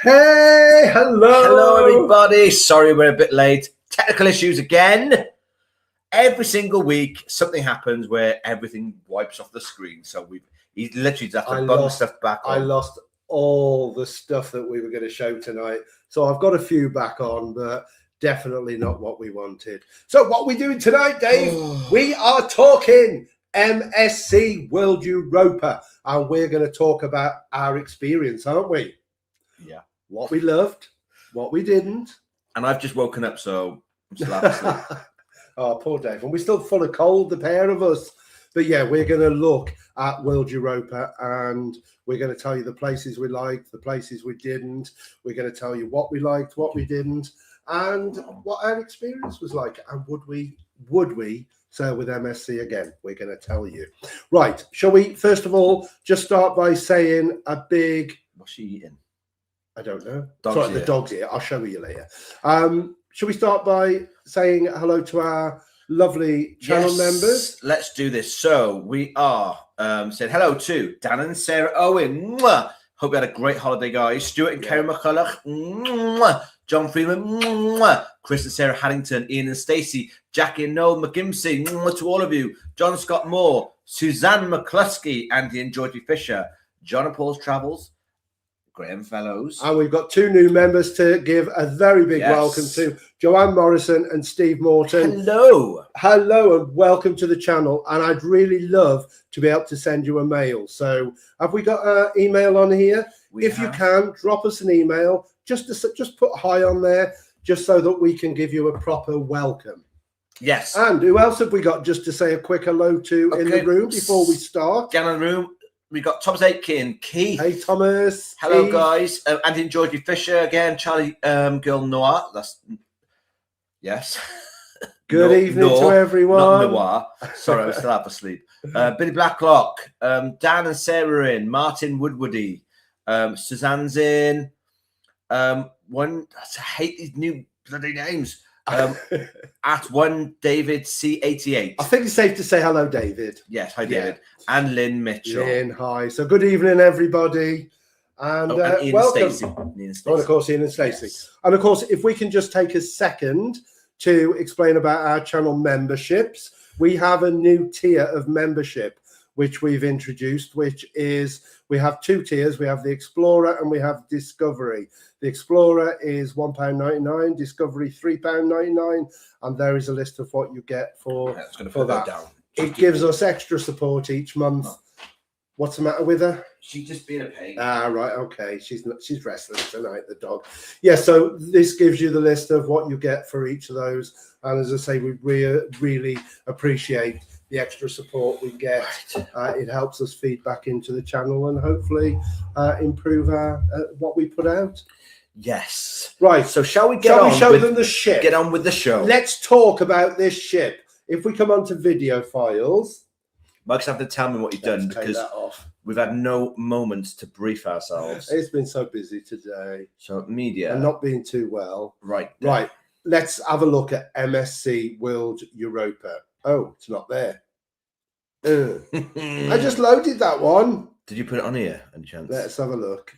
Hey, hello. Hello, everybody. Sorry we're a bit late. Technical issues again. Every single week, something happens where everything wipes off the screen. So he literally just have to bung stuff back on. I lost all the stuff that we were going to show tonight. So I've got a few back on, but definitely not what we wanted. So what are we doing tonight, Dave? We are talking MSC World Europa, and we're going to talk about our experience, aren't we? Yeah. What we loved, what we didn't. And I've just woken up, so I'm still half asleep. Oh, poor Dave. And we're still full of cold, the pair of us. But yeah, we're going to look at World Europa and we're going to tell you the places we liked, the places we didn't. We're going to tell you what we liked, what we didn't, and what our experience was like. And would we sail with MSC again? We're going to tell you. Right. Shall we, first of all, just start by saying a big... What's she eating? I don't know. Dog's the dog's here. I'll show you later. Shall we start by saying hello to our lovely channel members? Let's do this. So we are saying hello to Dan and Sarah Owen. Mwah. Hope you had a great holiday, guys. Stuart and Kerry McCulloch. Mwah. John Freeman. Mwah. Chris and Sarah Haddington. Ian and Stacey. Jackie and Noel McGimsey. Mwah to all of you. John Scott Moore. Suzanne McCluskey. Andy and Georgie Fisher. John and Paul's Travels. Graham Fellows. And we've got two new members to give a very big welcome to, Joanne Morrison and Steve Morton. Hello. Hello and welcome to the channel. And I'd really love to be able to send you a mail. So have we got an email on here? If you can, drop us an email. Just put hi on there, just so that we can give you a proper welcome. Yes. And who else have we got just to say a quick hello to in the room before we start? Down in the room. We got Thomas Aitken, Keith. Hey, Thomas. Hello, Keith. guys. Andy and Georgie Fisher again. Charlie Girl Noir. Yes. Good evening to everyone. Not Noir. Sorry, I was still half asleep. Billy Blacklock. Dan and Sarah in. Martin Woodwardy. Suzanne's in. I hate these new bloody names. At one David C88. I think it's safe to say hello, David. Yes, hi David. And Lynn Mitchell. Lynn, hi. So good evening, everybody. And, and Ian welcome. And Stacey. And of course, Ian and Stacey. Yes. And of course, if we can just take a second to explain about our channel memberships. We have a new tier of membership which we've introduced, which is, we have two tiers. We have the Explorer and we have Discovery. The Explorer is £1.99, Discovery £3.99, and there is a list of what you get for that. Down. It gives us extra support each month. What's the matter with her? She's just being a pain. Ah, right, okay. She's restless tonight, the dog. Yeah, so this gives you the list of what you get for each of those. And as I say, we really appreciate the extra support we get. Right. It helps us feed back into the channel and hopefully improve our what we put out. Yes. Right. So shall we show them the ship? Get on with the show. Let's talk about this ship. If we come on to video files. Mike's have to tell me what you've done because we've had no moments to brief ourselves. It's been so busy today. So media. And not being too well. Right. Right. Let's have a look at MSC World Europa. Oh, it's not there. I just loaded that one. Did you put it on here, any chance? Let's have a look.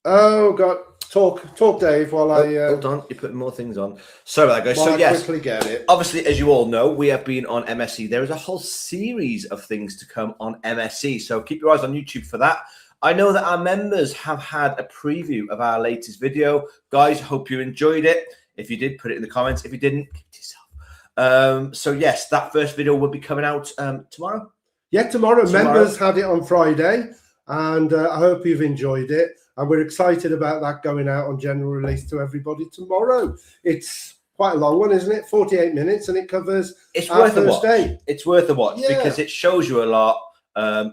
Oh, God. Talk, Dave, while Hold on. You're putting more things on. Sorry about that, guys. So, yes. Quickly get it. Obviously, as you all know, we have been on MSC. There is a whole series of things to come on MSC. So, keep your eyes on YouTube for that. I know that our members have had a preview of our latest video. Guys, hope you enjoyed it. If you did, put it in the comments. If you didn't, keep it yourself. So yes, that first video will be coming out tomorrow. Yeah, tomorrow. Members had it on Friday, and I hope you've enjoyed it. And we're excited about that going out on general release to everybody tomorrow. It's quite a long one, isn't it? 48 minutes, and it covers our first day. It's worth a watch because it shows you a lot.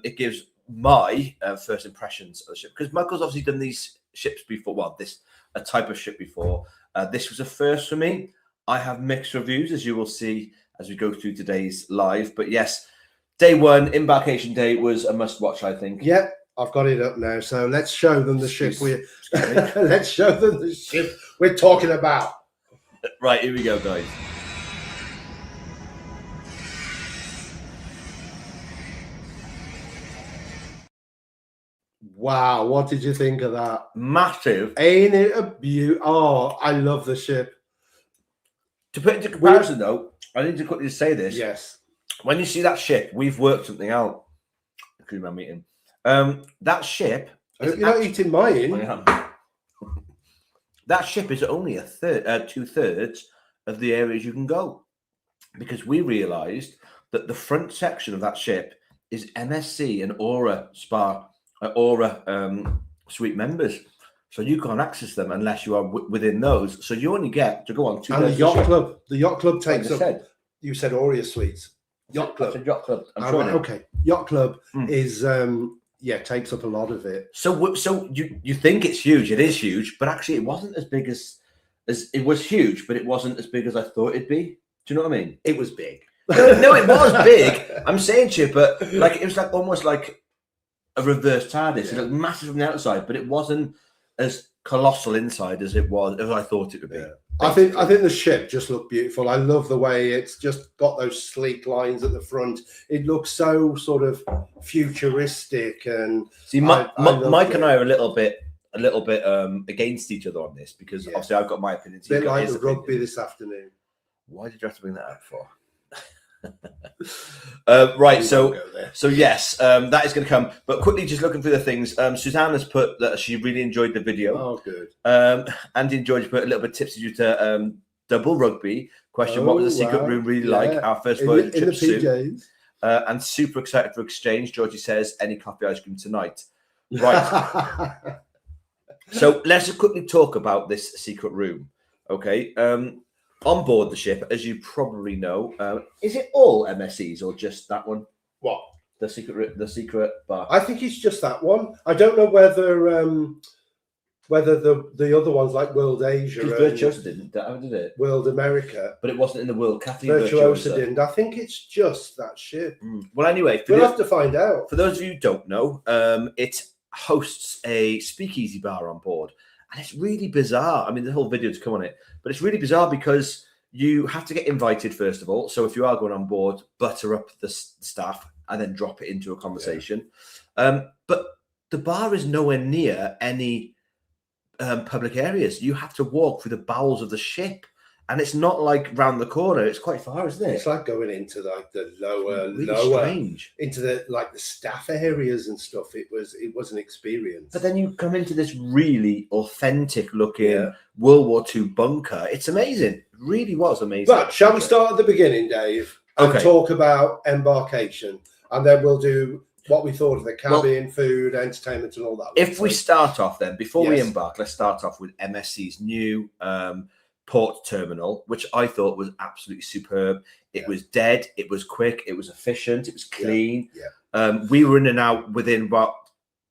It gives my first impressions of the ship because Michael's obviously done these ships before. Well, a type of ship before. This was a first for me. I have mixed reviews, as you will see as we go through today's live. But yes, day one, embarkation day, was a must-watch, I think. Yep, I've got it up now. So let's show them the ship. Let's show them the ship we're talking about. Right, here we go, guys. Wow, what did you think of that? Massive. Ain't it a beaut? Oh, I love the ship. To put it into comparison, though, I need to quickly say this. Yes. When you see that ship, we've worked something out. Including my meeting. That ship. I hope you're not eating mine. I am. That ship is only a third, 2/3 of the areas you can go, because we realised that the front section of that ship is MSC and Aura Spa, Aura Suite members. So you can't access them unless you are within those. So you only get to go on 2 And the days. yacht club. The yacht club takes up. Said. You said Aurea Suites. Yacht club. It's a yacht club. I'm Oh, sure. right, okay. Yacht club Mm. is takes up a lot of it. So you think it's huge? It is huge, but actually it wasn't as big as it was huge, but it wasn't as big as I thought it'd be. Do you know what I mean? It was big. No, it was big. I'm saying to you, but like it was like almost like a reverse TARDIS. It looked massive from the outside, but it wasn't as colossal inside as I thought it would be. Yeah. I think the ship just looked beautiful. I love the way it's just got those sleek lines at the front. It looks so sort of futuristic, and see, Mike and I are a little bit against each other on this, because obviously I've got my opinions. A bit like the rugby this afternoon. Why did you have to bring that up for? Right, so yes, that is going to come. But quickly, just looking through the things, Suzanne has put that she really enjoyed the video. Oh, good. Andy enjoyed, put a little bit tips due to double rugby. Question: what was the secret room really like? Our first voyage in the trip PJs. and super excited for exchange. Georgie says, any coffee ice cream tonight? Right. So let's just quickly talk about this secret room. Okay. On board the ship, as you probably know, is it all MSCs or just that one? What? The secret bar. I think it's just that one. I don't know whether the other ones like World Asia, Virtuosa didn't, did it? World America, but it wasn't in the World Cafe. Virtuosa didn't. I think it's just that ship. Well, anyway, we'll have to find out. For those of you who don't know, it hosts a speakeasy bar on board. And it's really bizarre. I mean, the whole video to come on it, but it's really bizarre because you have to get invited first of all. So if you are going on board, butter up the staff and then drop it into a conversation. Yeah. But the bar is nowhere near any public areas. You have to walk through the bowels of the ship, and it's not like round the corner. It's quite far, isn't it? It's like going into like the lower strange. Into the like the staff areas and stuff. It was an experience. But then you come into this really authentic looking World War II bunker. It's amazing. It really was amazing. But shall we start at the beginning, Dave, and talk about embarkation, and then we'll do what we thought of the cabin, food, entertainment, and all that. If we start off then, before we embark, let's start off with MSC's new port terminal, which I thought was absolutely superb. It was dead, it was quick, it was efficient, it was clean. We were in and out within about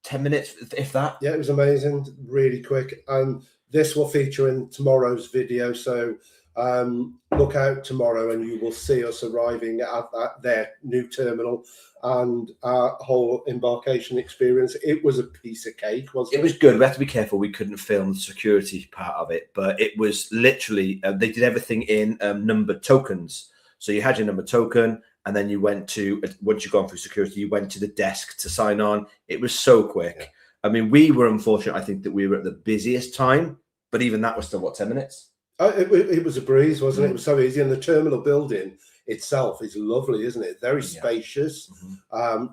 10 minutes, if that. Yeah, it was amazing, really quick. And this will feature in tomorrow's video, so look out tomorrow and you will see us arriving at their new terminal and our whole embarkation experience. It was a piece of cake, wasn't it? It was good. We had to be careful. We couldn't film the security part of it, but it was literally, they did everything in numbered tokens. So you had your number token, and then you went to, once you've gone through security, you went to the desk to sign on. It was so quick. Yeah. I mean, we were unfortunate, I think, that we were at the busiest time, but even that was still, what, 10 minutes? It was a breeze, wasn't it? It was so easy. And the terminal building itself is lovely, isn't it? Very spacious,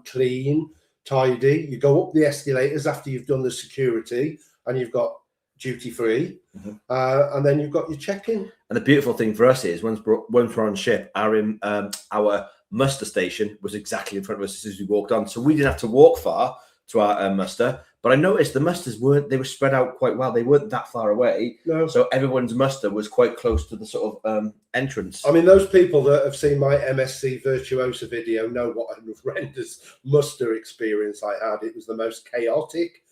clean, tidy. You go up the escalators after you've done the security, and you've got duty free, and then you've got your check-in. And the beautiful thing for us is once we're on ship, our muster station was exactly in front of us as we walked on, so we didn't have to walk far to our muster. But I noticed the musters they were spread out quite well. They weren't that far away. No. So everyone's muster was quite close to the sort of entrance. I mean, those people that have seen my MSC Virtuosa video know what a horrendous muster experience I had. It was the most chaotic,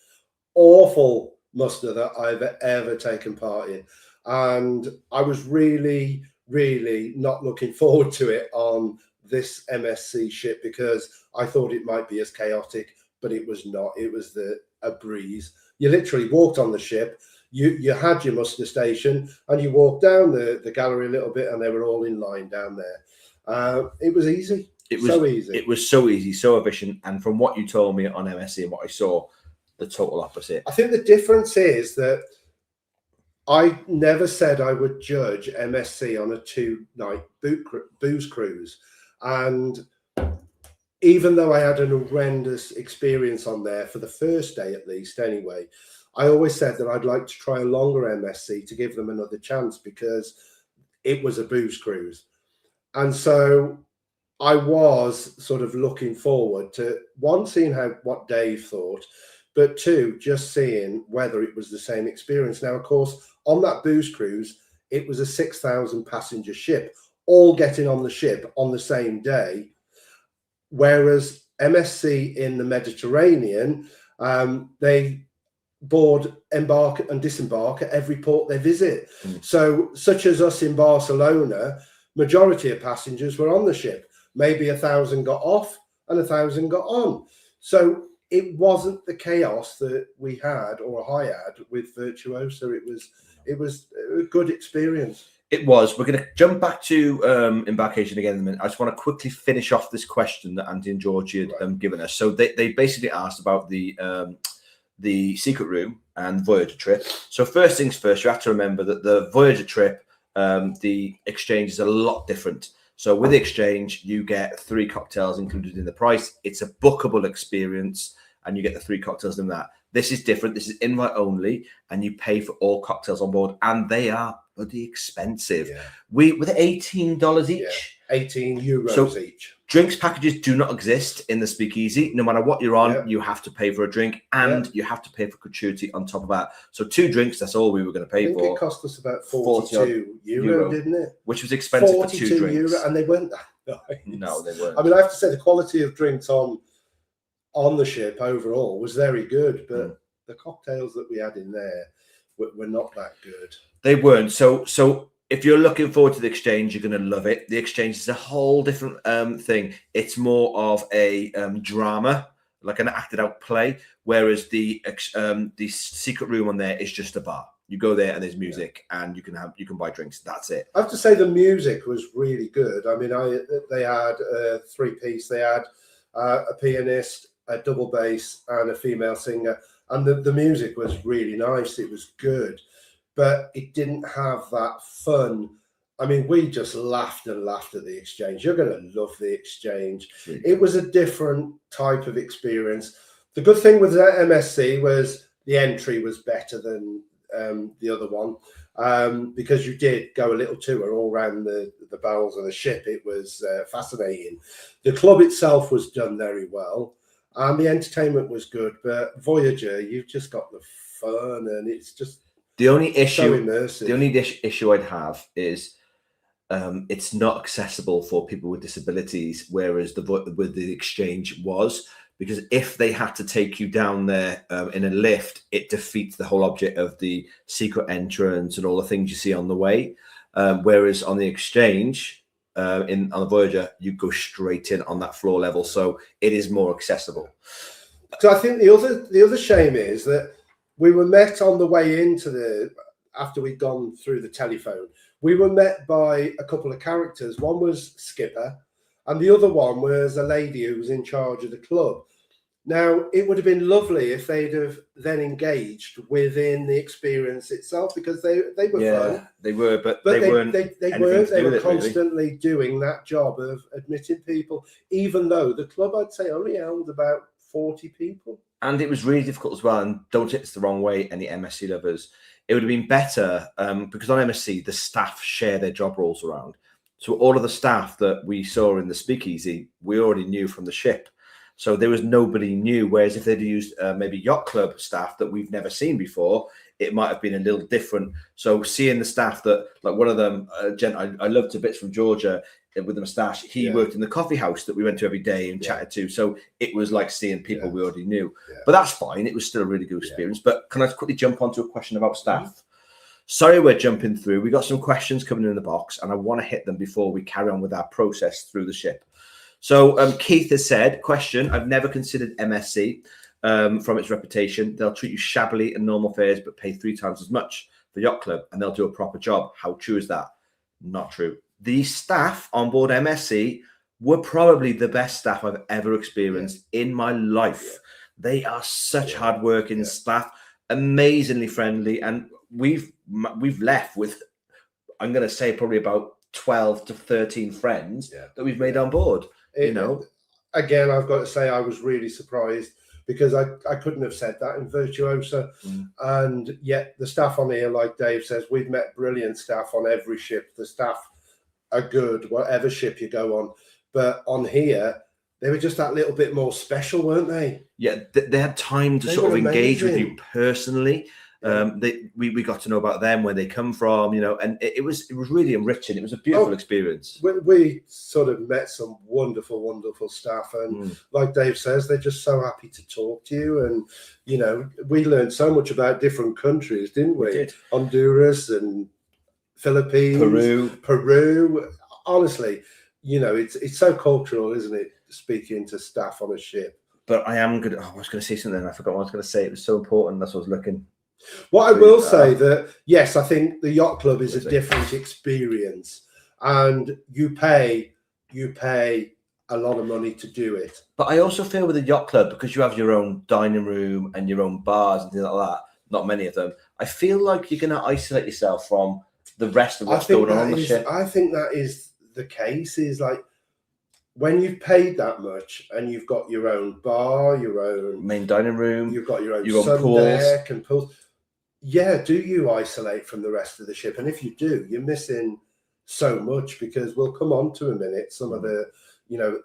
awful muster that I've ever taken part in. And I was really, really not looking forward to it on this MSC ship because I thought it might be as chaotic, but it was not. It was a breeze. You literally walked on the ship, you had your muster station, and you walked down the gallery a little bit, and they were all in line down there. It was easy. It was so easy. It was so easy, so efficient. And from what you told me on MSC and what I saw, the total opposite. I think the difference is that I never said I would judge MSC on a 2-night booze cruise. And even though I had an horrendous experience on there for the first day, at least anyway, I always said that I'd like to try a longer MSC to give them another chance because it was a booze cruise. And so I was sort of looking forward to, one, seeing what Dave thought, but two, just seeing whether it was the same experience. Now, of course, on that booze cruise, it was a 6,000 passenger ship, all getting on the ship on the same day. Whereas MSC in the Mediterranean, they board, embark and disembark at every port they visit. So such as us in Barcelona, majority of passengers were on the ship. Maybe 1,000 got off and 1,000 got on. So it wasn't the chaos that we had, or I had, with Virtuoso. It was a good experience. It was. We're going to jump back to embarkation again in a minute. I just want to quickly finish off this question that Andy and Georgie had given us. So they basically asked about the secret room and Voyager trip. So first things first, you have to remember that the Voyager trip, the exchange is a lot different. So with the exchange, you get 3 cocktails included in the price. It's a bookable experience, and you get the 3 cocktails in that. This is different. This is invite only, and you pay for all cocktails on board, and they are bloody expensive. Yeah. With $18 each. Yeah. €18 each. Drinks packages do not exist in the Speakeasy. No matter what you're on, you have to pay for a drink, and you have to pay for gratuity on top of that. So 2 drinks, that's all we were going to pay for. It cost us about 42 euro, didn't it? Which was expensive for 2 drinks. Euro, and they weren't that nice. No, they weren't. I mean, I have to say the quality of drinks on the ship overall was very good, but the cocktails that we had in there were not that good. They weren't. So if you're looking forward to the exchange, you're going to love it. The exchange is a whole different thing. It's more of a drama, like an acted out play, whereas the secret room on there is just a bar. You go there and there's music, and you can buy drinks. That's it. I have to say the music was really good. I mean, they had a 3-piece. They had a pianist, a double bass, and a female singer, and the music was really nice. It was good, but it didn't have that fun. I mean, we just laughed and laughed at the exchange. You're going to love the exchange. It was a different type of experience. The good thing with that MSC was the entry was better than the other one, because you did go a little tour all around the bowels of the ship. It was fascinating. The club itself was done very well, and the entertainment was good. But Voyager, you've just got the fun, and it's just the only issue. So immersive. The only issue I'd have is it's not accessible for people with disabilities, whereas with the exchange was. Because if they had to take you down there in a lift, it defeats the whole object of the secret entrance and all the things you see on the way. Whereas on the exchange, on the Voyager, you go straight in on that floor level, so it is more accessible. So I think the other shame is that we were met on the way into after we'd gone through the telephone. We were met by a couple of characters. One was Skipper, and the other one was a lady who was in charge of the club. Now, it would have been lovely if they'd have then engaged within the experience itself, because they were fun. They were, but they weren't. They were constantly doing that job of admitting people, even though the club, I'd say, only held about 40 people. And it was really difficult as well. And don't take this the wrong way, any MSC lovers. It would have been better because on MSC, the staff share their job roles around. So all of the staff that we saw in the Speakeasy, we already knew from the ship. So there was nobody new. Whereas if they'd used maybe yacht club staff that we've never seen before, it might have been a little different. So seeing the staff that, like one of them, I loved to bits from Georgia with the moustache. He worked in the coffee house that we went to every day and chatted to. So it was like seeing people we already knew. Yeah. But that's fine. It was still a really good experience. But can I quickly jump onto a question about staff? Sorry, we're jumping through. We got some questions coming in the box, and I want to hit them before we carry on with our process through the ship. So Keith has said, question, I've never considered MSC from its reputation. They'll treat you shabbily in normal fares, but pay 3 times as much for yacht club, and they'll do a proper job. How true is that? Not true. The staff on board MSC were probably the best staff I've ever experienced in my life. They are such hard-working staff, amazingly friendly, and we've left with, I'm going to say, probably about 12 to 13 friends that we've made on board. Again, I've got to say I was really surprised, because I couldn't have said that in Virtuosa. And yet the staff on here, like Dave says, we've met brilliant staff on every ship. The staff are good, whatever ship you go on. But on here, they were just that little bit more special, weren't they? Yeah, they had time to sort of engage with you personally. We got to know about them, where they come from, and it was really enriching. It was a beautiful experience. We sort of met some wonderful staff, and like Dave says, they're just so happy to talk to you. And we learned so much about different countries, didn't we? Did. Honduras and Philippines, Peru. Honestly, it's so cultural, isn't it? Speaking to staff on a ship. But I was going to say something. I forgot what I was going to say. It was so important. That's what I was looking. What I will say that, yes, I think the yacht club is a different experience, and you pay a lot of money to do it. But I also feel with the yacht club, because you have your own dining room and your own bars and things like that, not many of them, I feel like you're going to isolate yourself from the rest of what's going on the ship. I think that is the case, is like, when you've paid that much and you've got your own bar, your own main dining room, you've got your own sun deck and pools. Yeah, do you isolate from the rest of the ship? And if you do, you're missing so much, because we'll come on to a minute some of the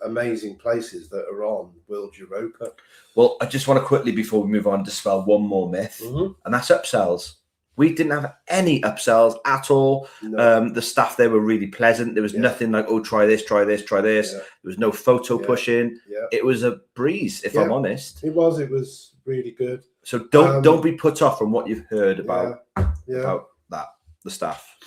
amazing places that are on World Europa. Well, I just want to quickly, before we move on, dispel one more myth, and that's upsells. We didn't have any upsells at all. No. The staff there were really pleasant. There was nothing like, oh, try this. Yeah. There was no photo pushing. Yeah. It was a breeze, if I'm honest. It was really good. So don't be put off from what you've heard about the staff.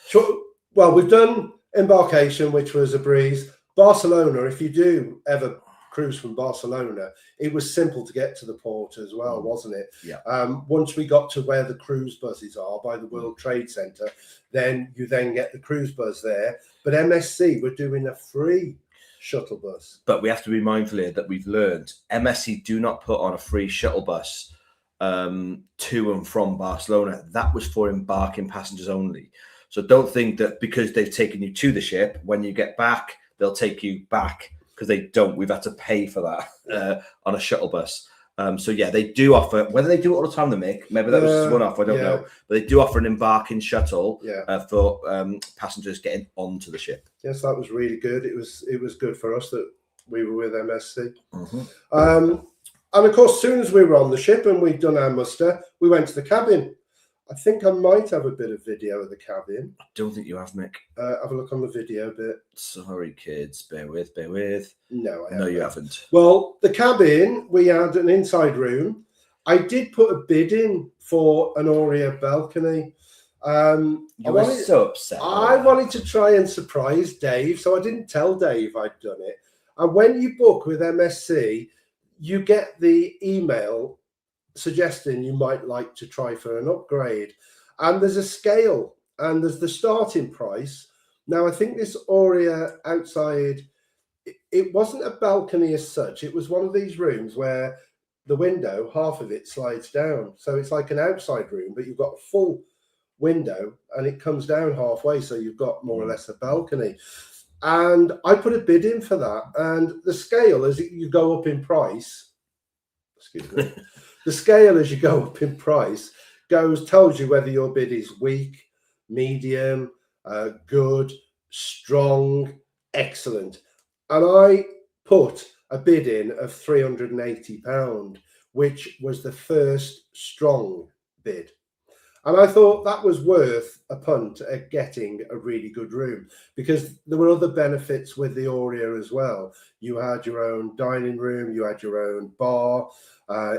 Sure. Well, we've done embarkation, which was a breeze. Barcelona, if you do ever cruise from Barcelona, it was simple to get to the port as well, wasn't it? Yeah. Once we got to where the cruise buses are by the World Trade Center, then you get the cruise bus there. But MSC were doing a free shuttle bus. But we have to be mindful here that we've learned MSC do not put on a free shuttle bus to and from Barcelona. That was for embarking passengers only. So don't think that because they've taken you to the ship, when you get back, they'll take you back, because they don't. We've had to pay for that on a shuttle bus. So yeah, they do offer, whether they do it all the time, maybe that was just one off, I don't know, but they do offer an embarking shuttle for passengers getting onto the ship. Yes, that was really good. It was good for us that we were with MSC. And of course, as soon as we were on the ship and we'd done our muster, we went to the cabin. I think I might have a bit of video of the cabin. I don't think you have, Mick. Have a look on the video bit. Sorry, kids. Bear with. No, you haven't. Well, the cabin, we had an inside room. I did put a bid in for an Aurea balcony. You were so upset. I wanted to try and surprise Dave, so I didn't tell Dave I'd done it. And when you book with MSC, you get the email suggesting you might like to try for an upgrade, and there's a scale, and there's the starting price. Now I think this Aurea outside, it wasn't a balcony as such. It was one of these rooms where the window, half of it slides down, so it's like an outside room, but you've got a full window and it comes down halfway, so you've got more or less a balcony. And I put a bid in for that, and the scale, as you go up in price, excuse me, the scale as you go up in price tells you whether your bid is weak, medium, good, strong, excellent. And I put a bid in of £380, which was the first strong bid. And I thought that was worth a punt at getting a really good room, because there were other benefits with the Aurea as well. You had your own dining room, you had your own bar,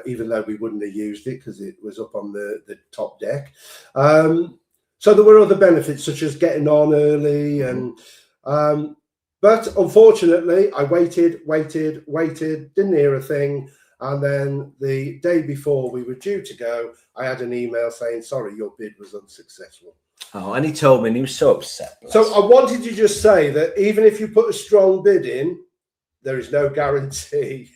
even though we wouldn't have used it because it was up on the top deck. So there were other benefits, such as getting on early. And but unfortunately, I waited, didn't hear a thing. And then the day before we were due to go, I had an email saying, sorry, your bid was unsuccessful. Oh, and he told me, and he was so upset. So I wanted to just say that even if you put a strong bid in, there is no guarantee.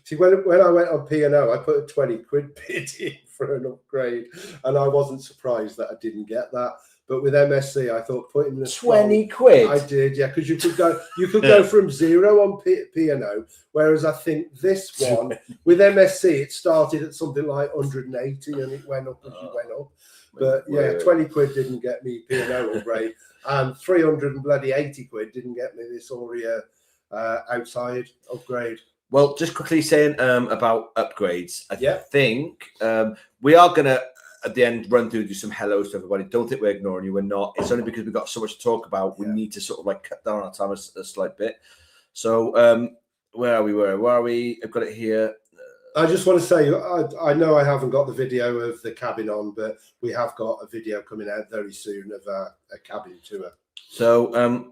See, when I went on P&O, I put a 20 quid bid in for an upgrade, and I wasn't surprised that I didn't get that. But with MSC, I thought putting in a 20 quid. I did, yeah, because you could go from 0 on P&O, whereas I think this one with MSC it started at something like 180 and it went up as you went up. But yeah, 20 quid didn't get me P&O upgrade, and 380 quid didn't get me this Aurea outside upgrade. Well, just quickly saying about upgrades, I think we are going to, at the end, run through, do some hellos to everybody. Don't think we're ignoring you. We're not. It's only because we've got so much to talk about. We need to sort of like cut down our time a slight bit. So where are we? Where are we? I've got it here. I just want to say, I know I haven't got the video of the cabin on, but we have got a video coming out very soon of a cabin tour. So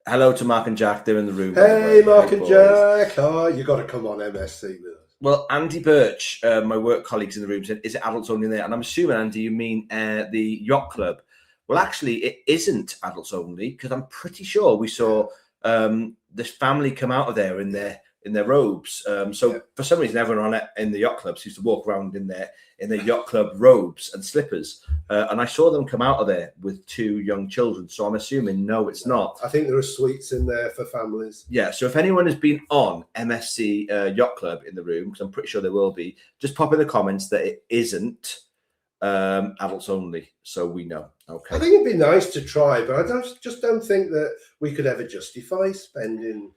hello to Mark and Jack. They're in the room. Hey, Mark and Jack. Oh, you got to come on MSC with us. Well, Andy Birch, my work colleagues in the room, said, is it adults only in there? And I'm assuming, Andy, you mean the yacht club. Well, actually, it isn't adults only, because I'm pretty sure we saw this family come out of there in their robes. For some reason, everyone in the yacht clubs used to walk around in their yacht club robes and slippers. And I saw them come out of there with 2 young children. So I'm assuming, no, it's not. I think there are suites in there for families. Yeah. So if anyone has been on MSC Yacht Club in the room, because I'm pretty sure there will be, just pop in the comments that it isn't adults only. So we know. Okay. I think it'd be nice to try, but I just don't think that we could ever justify spending.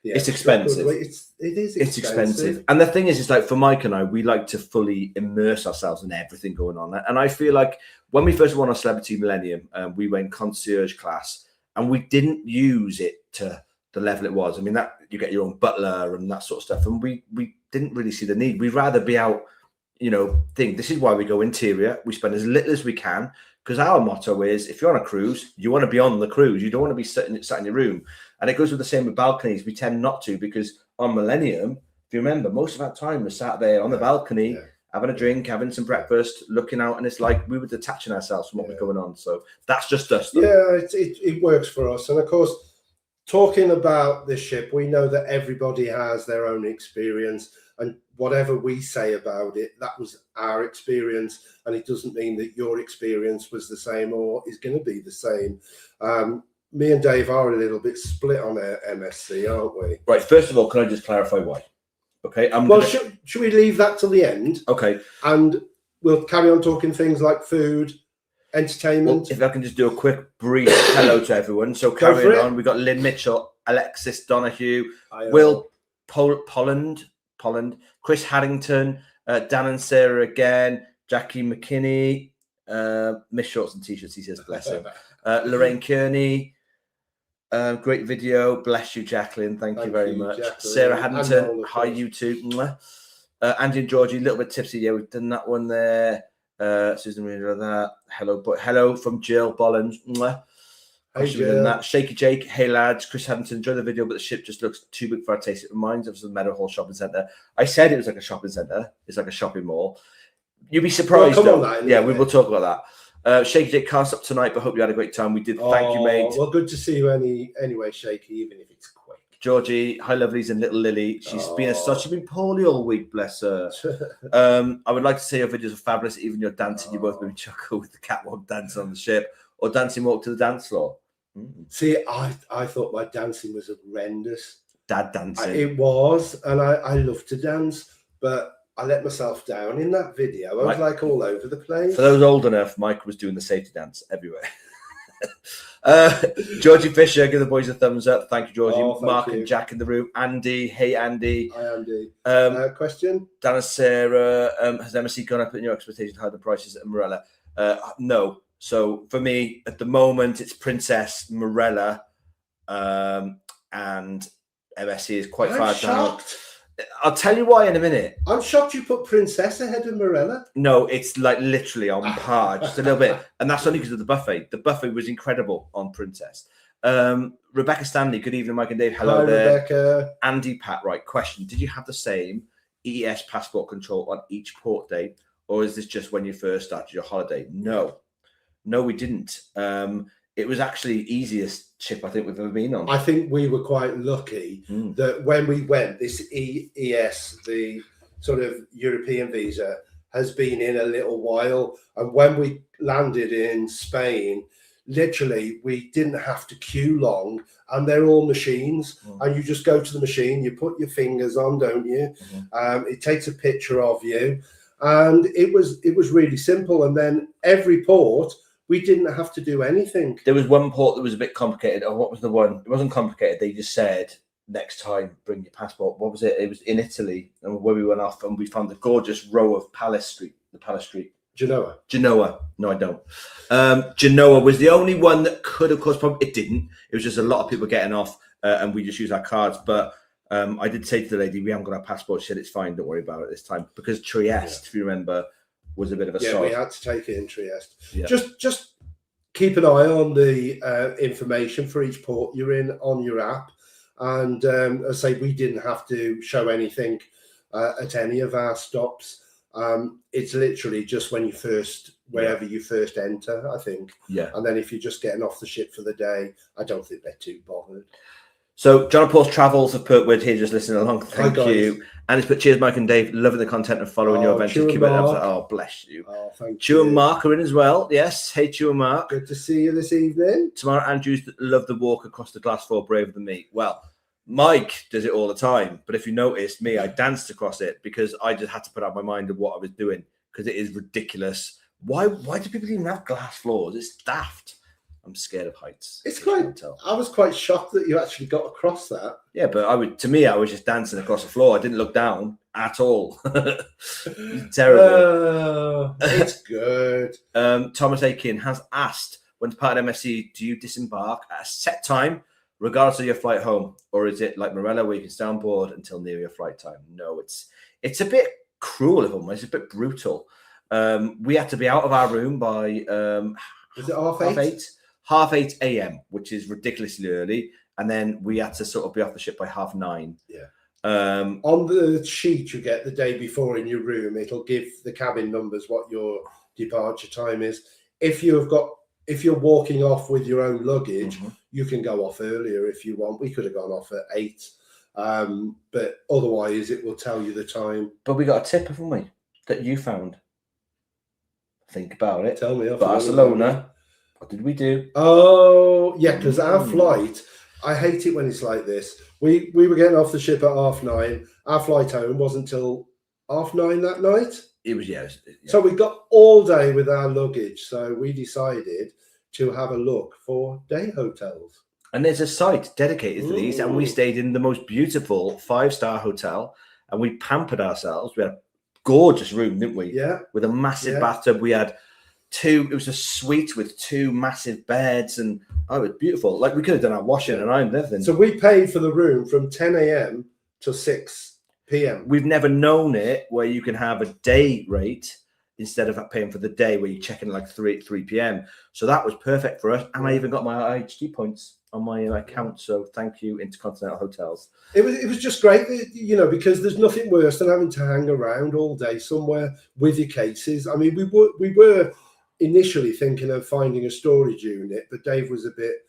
Yeah, it's expensive. It is expensive. It's expensive. And the thing is, it's like for Mike and I, we like to fully immerse ourselves in everything going on. And I feel like when we first went on Celebrity Millennium, we went concierge class and we didn't use it to the level it was. I mean, that you get your own butler and that sort of stuff. And we didn't really see the need. We'd rather be out, this is why we go interior. We spend as little as we can. Because our motto is, if you're on a cruise, you want to be on the cruise. You don't want to be sat in your room. And it goes with the same with balconies. We tend not to, because on Millennium, if you remember, most of our time was sat there on the balcony, having a drink, having some breakfast, looking out, and it's like we were detaching ourselves from what was going on. So that's just us. Though. Yeah, it works for us. And of course, talking about this ship, we know that everybody has their own experience. And whatever we say about it, that was our experience. And it doesn't mean that your experience was the same or is going to be the same. Me and Dave are a little bit split on MSC, aren't we? Right. First of all, can I just clarify why? Okay. Should we leave that till the end? Okay. And we'll carry on talking things like food, entertainment. Well, if I can just do a quick brief hello to everyone. So carrying on, we've got Lynn Mitchell, Alexis Donahue, Will Polland, Chris Haddington, Dan and Sarah again, Jackie McKinney, Miss Shorts and T-shirts, he says, bless him. Lorraine Kearney, great video, bless you, Jacqueline, thank you very much. Jacqueline. Sarah Haddington, hi you two. Andy and Georgie, a little bit tipsy, yeah, we've done that one there. Susan, we did that. Hello from Jill Bollins. Hey, that. Shaky Jake, hey lads, Chris Haddington, enjoy the video, but the ship just looks too big for our taste. It reminds us of the Meadowhall shopping centre. I said it was like a shopping centre. It's like a shopping mall. You'd be surprised. We will talk about that. Shaky Jake can't stop tonight, but hope you had a great time. We did. Thank you, mate. Well, good to see you anyway, Shaky, even if it's quick. Georgie, hi lovelies, and little Lily. She's been poorly all week, bless her. I would like to say your videos are fabulous. Even your dancing, you both made me chuckle with the catwalk dance on the ship or dancing walk to the dance floor. See, I thought my dancing was horrendous. Dad dancing. It was, and I love to dance, but I let myself down in that video. I was like all over the place. For those old enough, Mike was doing the safety dance everywhere. Georgie Fisher, give the boys a thumbs up. Thank you, Georgie. Mark and Jack in the room. Andy, hey Andy. Hi Andy. Question? Dan and Sarah, has MSC gone up in your expectations higher the prices at Morella? No. So for me, at the moment, it's Princess, Morella, and MSC is quite far down. I'll tell you why in a minute. I'm shocked you put Princess ahead of Morella. No, it's like literally on par, just a little bit. And that's only because of the buffet. The buffet was incredible on Princess. Rebecca Stanley, good evening, Mike and Dave. Hello there. Rebecca. Andy Pat, right, question. Did you have the same ES passport control on each port day? Or is this just when you first started your holiday? No, we didn't. it was actually the easiest ship I think we've ever been on. I think we were quite lucky that when we went, this EES, the sort of European visa, has been in a little while. And when we landed in Spain, literally, we didn't have to queue long, and they're all machines. And you just go to the machine, you put your fingers on, don't you? It takes a picture of you. And it was really simple. And then every port, we didn't have to do anything. There was one port that was a bit complicated. Oh, what was the one? It wasn't complicated. They just said, next time, bring your passport. What was it? It was in Italy, and where we went off, and we found the gorgeous row of Palace Street. Genoa. No, I don't. Genoa was the only one that could have caused problem. It didn't. It was just a lot of people getting off, and we just used our cards. But I did say to the lady, we haven't got our passport. She said, it's fine. Don't worry about it this time. Because Trieste, if you remember, was a bit of a Yeah, sod. we had to take it in Trieste. Yeah. Just keep an eye on the information for each port you're in on your app. And as I say, we didn't have to show anything at any of our stops. It's literally just when you wherever you first enter, I think. Yeah. And then if you're just getting off the ship for the day, I don't think they're too bothered. So John and Paul's Travels of Perkwood here just listening along. Thank Hi, you. And he's put cheers, Mike and Dave. Loving the content and following your adventures. Keep it up. Oh, bless you. Oh, thank Chew you. and Mark are in as well. Yes. Hey, Chew and Mark. Good to see you this evening. Tomorrow, Andrews love the walk across the glass floor braver than me. Well, Mike does it all the time. But if you noticed me, I danced across it because I just had to put out my mind of what I was doing because it is ridiculous. Why do people even have glass floors? It's daft. I'm scared of heights. I was quite shocked that you actually got across that. Yeah, but I was just dancing across the floor. I didn't look down at all. Terrible. It's good. Thomas Aiken has asked, when to part of MSC, do you disembark at a set time, regardless of your flight home? Or is it like Morella where you can stay on board until near your flight time? No, it's a bit cruel of them. It's a bit brutal. We had to be out of our room by was it half eight? Half 8 a.m., which is ridiculously early. And then we had to sort of be off the ship by 9:30. Yeah. On the sheet you get the day before in your room, it'll give the cabin numbers what your departure time is. If you're walking off with your own luggage, you can go off earlier if you want. We could have gone off at 8. But otherwise it will tell you the time. But we got a tip, haven't we? That you found. Think about it. Tell me. Barcelona. What did we do? Oh, yeah, because our flight, I hate it when it's like this. We were getting off the ship at 9:30. Our flight home wasn't till 9:30 that night. It was, yeah. So we got all day with our luggage. So we decided to have a look for day hotels. And there's a site dedicated to these. And we stayed in the most beautiful 5-star hotel. And we pampered ourselves. We had a gorgeous room, didn't we? Yeah. With a massive bathtub. We had it was a suite with 2 massive beds, and it was beautiful. Like we could have done our washing and iron and everything. So we paid for the room from 10 a.m. to 6 p.m. We've never known it where you can have a day rate instead of paying for the day where you check in like 3 p.m. So that was perfect for us. And I even got my IHG points on my account. So thank you, Intercontinental Hotels. It was just great, because there's nothing worse than having to hang around all day somewhere with your cases. I mean, we were initially thinking of finding a storage unit, but Dave was a bit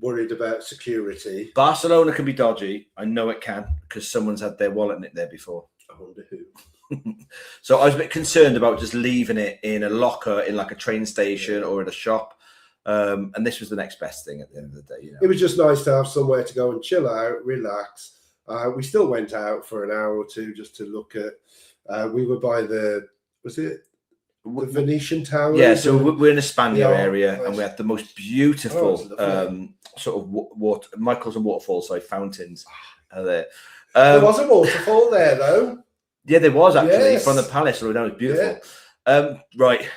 worried about security. Barcelona can be dodgy. I know it can because someone's had their wallet in it there before. I wonder who. So I was a bit concerned about just leaving it in a locker in like a train station or at a shop. And this was the next best thing at the end of the day. It was just nice to have somewhere to go and chill out, relax. We still went out for an hour or two just to look at. We were by the Venetian Tower. Yeah, so we're in a Spanier area, and we had the most beautiful sort of water. Michael's and waterfalls, so fountains are there. There was a waterfall there, though. Yeah, there was actually from the palace. So that was beautiful. Yeah. Right.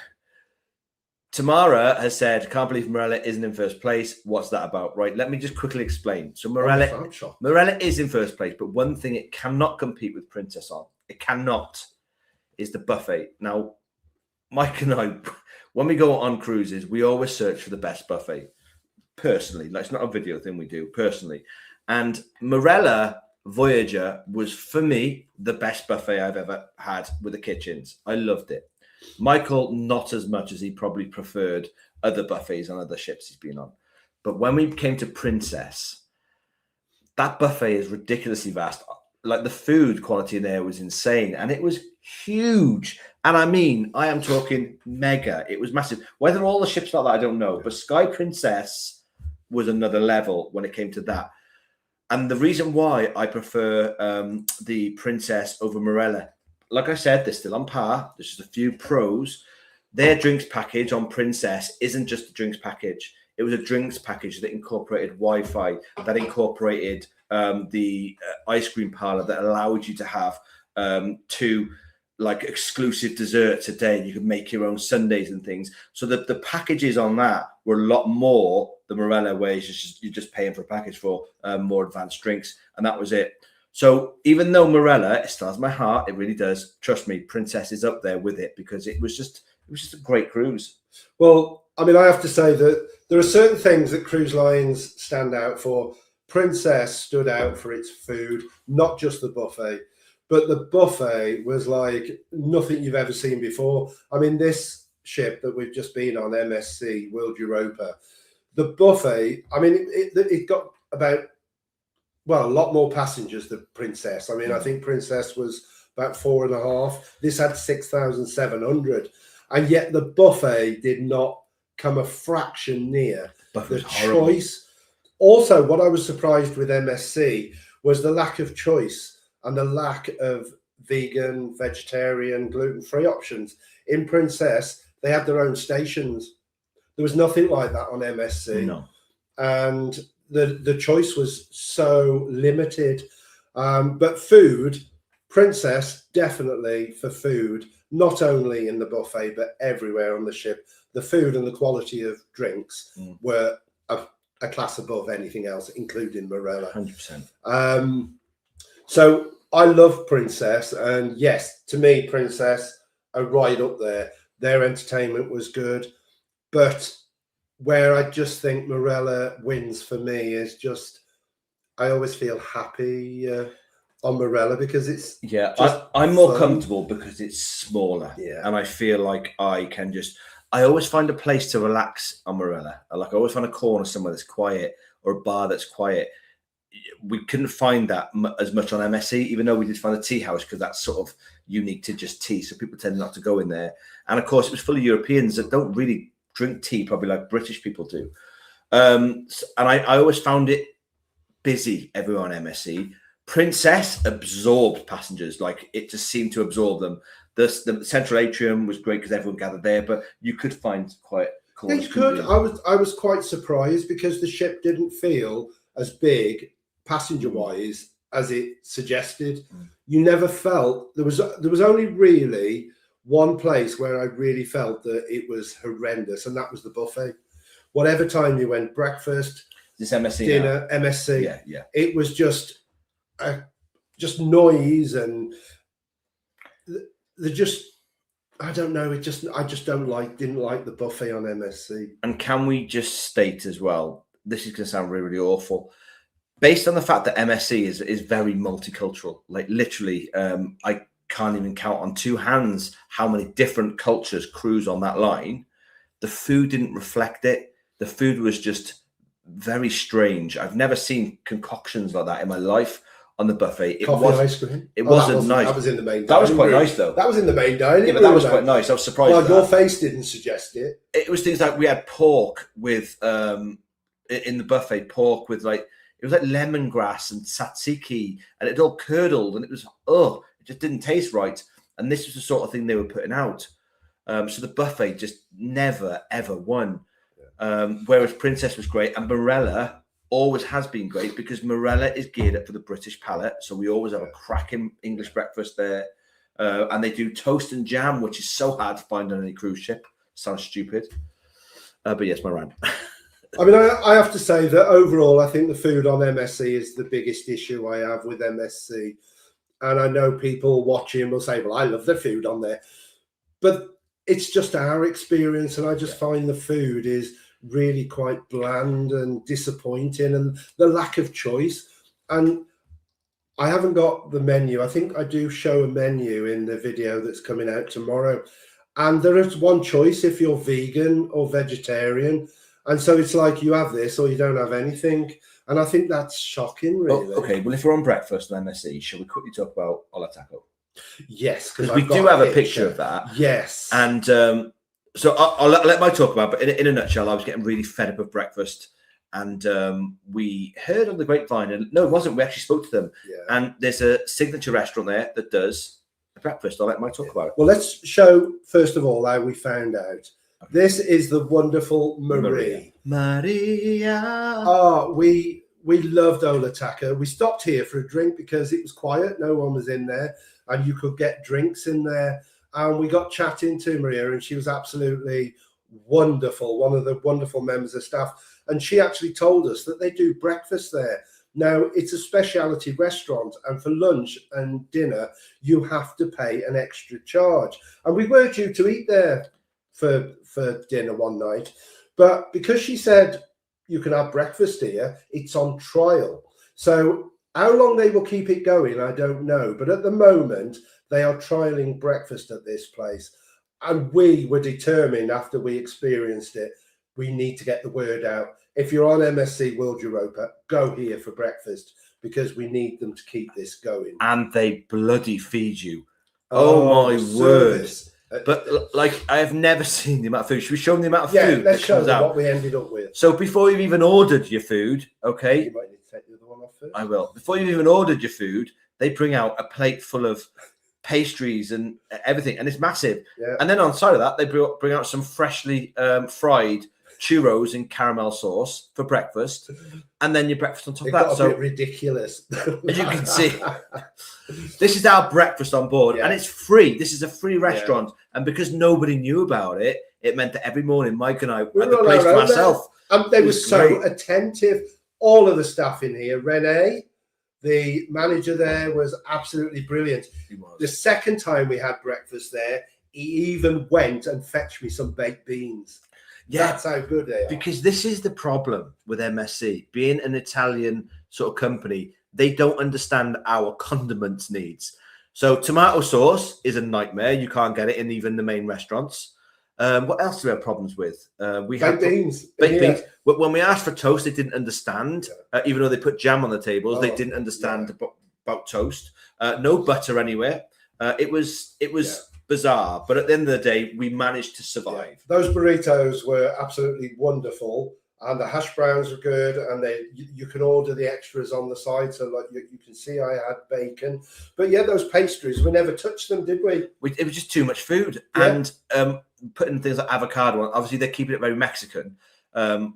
Tamara has said, "Can't believe Morella isn't in first place. What's that about?" Right. Let me just quickly explain. So Morella is in first place, but one thing it cannot compete with Princess on. It cannot. Is the buffet. Now, Mike and I, when we go on cruises, we always search for the best buffet. Personally, like it's not a video thing we do personally. And Morella Voyager was, for me, the best buffet I've ever had with the kitchens. I loved it. Michael, not as much as he probably preferred other buffets on other ships he's been on. But when we came to Princess, that buffet is ridiculously vast. Like the food quality in there was insane, and it was huge. And I mean, I am talking mega. It was massive. Whether all the ships like that, I don't know. But Sky Princess was another level when it came to that. And the reason why I prefer the Princess over Morella, like I said, they're still on par. There's just a few pros. Their drinks package on Princess isn't just a drinks package. It was a drinks package that incorporated Wi-Fi, that incorporated the ice cream parlor that allowed you to have two like exclusive desserts a day. You could make your own sundaes and things. So that the packages on that were a lot more than Morella, where you're just paying for a package for more advanced drinks, and that was it. So even though Morella, it still has my heart, it really does. Trust me, Princess is up there with it because it was just a great cruise. Well, I mean, I have to say that there are certain things that cruise lines stand out for. Princess stood out for its food, not just the buffet, but the buffet was like nothing you've ever seen before. I mean, this ship that we've just been on, MSC World Europa, the buffet, I mean, it got about, well, a lot more passengers than Princess. I mean, I think Princess was about 4.5. This had 6,700. And yet the buffet did not come a fraction near the choice. Also, what I was surprised with MSC was the lack of choice and the lack of vegan, vegetarian, gluten-free options. In Princess, they had their own stations. There was nothing like that on MSC. No. And the choice was so limited. But food, Princess, definitely for food, not only in the buffet, but everywhere on the ship. The food and the quality of drinks were a class above anything else, including Morella. 100%. So I love Princess. And yes, to me, Princess are right up there. Their entertainment was good. But where I just think Morella wins for me is just, I always feel happy on Morella because it's I'm more comfortable because it's smaller, Yeah. and I feel like I always find a place to relax on Morella. Like I always find a corner somewhere that's quiet or a bar that's quiet. We couldn't find that as much on MSC, even though we did find a tea house because that's sort of unique to just tea, so people tend not to go in there. And of course, it was full of Europeans that don't really drink tea probably like British people do. And I always found it busy everywhere on MSC. Princess absorbed passengers, like it just seemed to absorb them. The central atrium was great because everyone gathered there, but you could find quiet corners. You could. I was quite surprised because the ship didn't feel as big passenger wise as it suggested. You never felt there was only really one place where I really felt that it was horrendous, and that was the buffet. Whatever time you went, breakfast, this MSC dinner, now. MSC, yeah, it was just noise, and I don't know. I just didn't like the buffet on MSC. And can we just state as well, this is going to sound really, really awful, based on the fact that MSC is very multicultural. Like literally, I can't even count on two hands how many different cultures cruise on that line. The food didn't reflect it. The food was just very strange. I've never seen concoctions like that in my life on the buffet. Ice cream. It wasn't nice. That was in the main. That was quite nice though. That was in the main dining. Yeah, but that was quite nice. I was surprised. Well, your face didn't suggest it. It was things like we had pork with in the buffet, pork with like it was like lemongrass and tzatziki, and it all curdled, and it was it just didn't taste right. And this was the sort of thing they were putting out. So the buffet just never ever won. Whereas Princess was great, and Morella always has been great because Morella is geared up for the British palate. So we always have a cracking English breakfast there. And they do toast and jam, which is so hard to find on any cruise ship. Sounds stupid. But yes, my rant. I mean, I have to say that overall, I think the food on MSC is the biggest issue I have with MSC. And I know people watching will say, well, I love the food on there. But it's just our experience. And I just find the food is really quite bland and disappointing, and the lack of choice. And I haven't got the menu. I think I do show a menu in the video that's coming out tomorrow, And there is one choice if you're vegan or vegetarian. And so it's like you have this or you don't have anything. And I think that's shocking, really. Oh, okay, well, if we're on breakfast on MSC, shall we quickly talk about Ola Taco? Yes, because we do have a picture of that. Yes. And so I'll let my talk about, but in a nutshell, I was getting really fed up of breakfast. And we heard on the grapevine, and no, it wasn't. We actually spoke to them. Yeah. And there's a signature restaurant there that does breakfast. I'll let my talk about it. Well, let's show, first of all, how we found out. Okay. This is the wonderful Maria. Oh, we loved Ola Taco. We stopped here for a drink because it was quiet. No one was in there. And you could get drinks in there. And we got chatting to Maria, and she was absolutely wonderful, one of the wonderful members of staff. And she actually told us that they do breakfast there. Now, it's a specialty restaurant, and for lunch and dinner, you have to pay an extra charge. And we were due to eat there for dinner one night. But because she said you can have breakfast here, it's on trial. So how long they will keep it going, I don't know. But at the moment, they are trialing breakfast at this place. And we were determined after we experienced it, we need to get the word out. If you're on MSC World Europa, go here for breakfast because we need them to keep this going. And they bloody feed you. Oh my word. But like, I have never seen the amount of food. Should we show them the amount of food let's that show comes them out? What we ended up with. So before you've even ordered your food, okay? You might need to take the other one off first. I will. Before you've even ordered your food, they bring out a plate full of pastries and everything, and it's massive. Yeah. And then on the side of that, they bring out some freshly fried churros in caramel sauce for breakfast, and then your breakfast on top of that. So a bit ridiculous. As you can see, this is our breakfast on board, and it's free. This is a free restaurant, and because nobody knew about it, it meant that every morning Mike and I had the place to ourselves. And they were so attentive. All of the staff in here, Renee, the manager there, was absolutely brilliant. He was. The second time we had breakfast there, he even went and fetched me some baked beans. Yeah, that's how good they are. Because this is the problem with MSC. Being an Italian sort of company, they don't understand our condiments needs. So tomato sauce is a nightmare. You can't get it in even the main restaurants. What else do we have problems with? We baked beans. Baked beans. When we asked for toast, they didn't understand. Even though they put jam on the tables, they didn't understand about toast. No butter anywhere. It was bizarre, but at the end of the day, we managed to survive. Those burritos were absolutely wonderful, and the hash browns were good, and you can order the extras on the side. So like you can see, I had bacon, but those pastries, we never touched them, did we? It was just too much food, and putting things like avocado on. Obviously, they're keeping it very Mexican.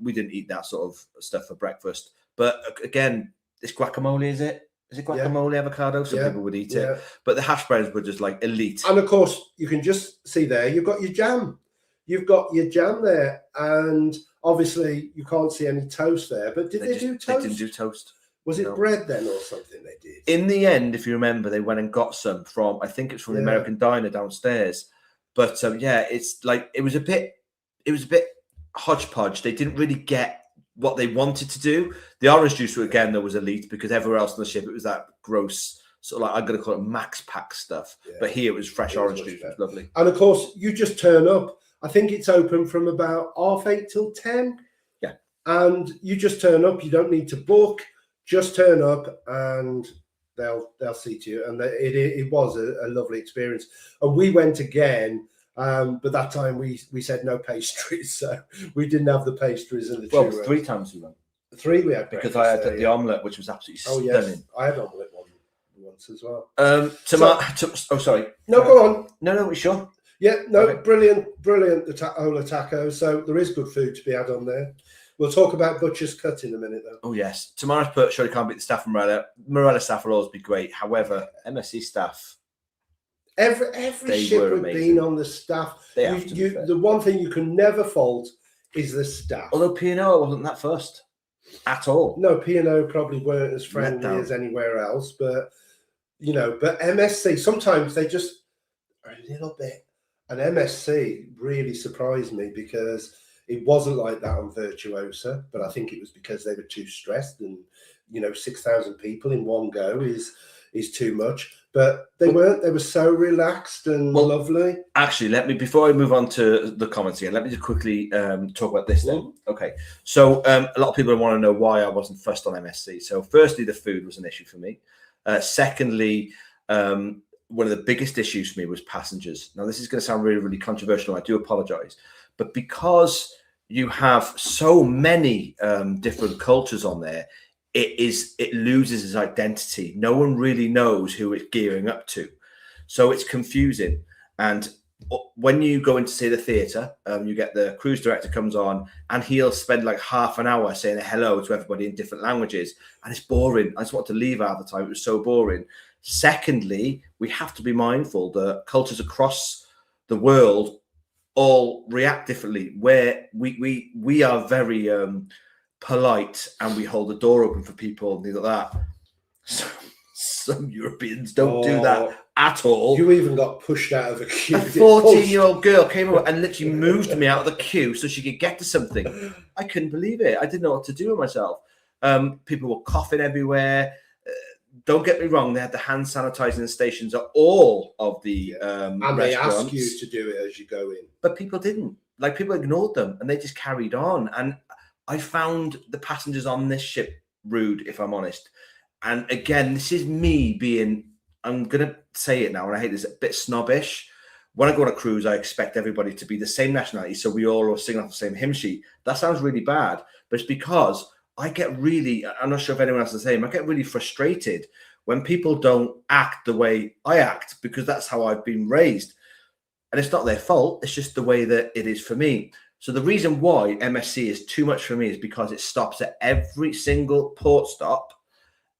We didn't eat that sort of stuff for breakfast, but again, this guacamole, is it? Is it guacamole, avocado? Some people would eat it. But the hash browns were just like elite. And of course, you can just see there, you've got your jam. You've got your jam there. And obviously, you can't see any toast there. But did they do toast? They didn't do toast. Was it bread then or something they did? In the end, if you remember, they went and got some from, I think it's from the American Diner downstairs. But it's like, it was a bit hodgepodge. They didn't really get what they wanted to do. The orange juice, again, there was elite because everywhere else on the ship, it was that gross, sort of like, I'm going to call it Max Pack stuff. Yeah. But here it was fresh orange juice. It was lovely. And of course, you just turn up. I think it's open from about 8:30 till 10. Yeah. And you just turn up. You don't need to book. Just turn up and they'll seat you. And it was a lovely experience. And we went again. But that time we said no pastries, so we didn't have the pastries and the churros. Well, 3 times we went. 3 we had because I had the omelette, which was absolutely stunning. Yes, I had omelette once as well. Sorry. No, go on. No, we sure. Yeah, no, okay. Brilliant. The Ola Taco. So there is good food to be had on there. We'll talk about Butcher's Cut in a minute, though. Oh yes, tomorrow's put surely can't beat the staff from Morella. Morella staff will always be great. However, MSC staff. Every ship we've been on, the staff. The one thing you can never fault is the staff. Although P&O wasn't that first at all. No, P&O probably weren't as friendly as anywhere else. But but MSC sometimes they just are a little bit. And MSC really surprised me because it wasn't like that on Virtuosa. But I think it was because they were too stressed, and 6,000 people in one go is too much. but they weren't. They were so relaxed and lovely. Actually, before I move on to the comments here, let me just quickly talk about this then. Okay, so a lot of people want to know why I wasn't fussed on MSC. So firstly, the food was an issue for me. Secondly, one of the biggest issues for me was passengers. Now, this is going to sound really, really controversial. I do apologize, but because you have so many different cultures on there, it loses its identity. No one really knows who it's gearing up to. So it's confusing. And when you go in to see the theatre, you get the cruise director comes on and he'll spend like half an hour saying hello to everybody in different languages. And it's boring. I just want to leave half the time. It was so boring. Secondly, we have to be mindful that cultures across the world all react differently, where we are very polite and we hold the door open for people and things like that. Some Europeans don't do that at all. You even got pushed out of a queue. A 14-year-old girl came over and literally moved me out of the queue so she could get to something. I couldn't believe it. I didn't know what to do with myself. People were coughing everywhere. Don't get me wrong, they had the hand sanitizing stations at all of the and restaurants. they ask you to do it as you go in. But people didn't. Like, people ignored them and they just carried on. And I found the passengers on this ship rude, if I'm honest. And again, this is me being, I'm going to say it now, and I hate this, a bit snobbish. When I go on a cruise, I expect everybody to be the same nationality, so we all are singing off the same hymn sheet. That sounds really bad, but it's because I get really, I'm not sure if anyone else is the same, I get really frustrated when people don't act the way I act, because that's how I've been raised. And it's not their fault, it's just the way that it is for me. So the reason why MSC is too much for me is because it stops at every single port stop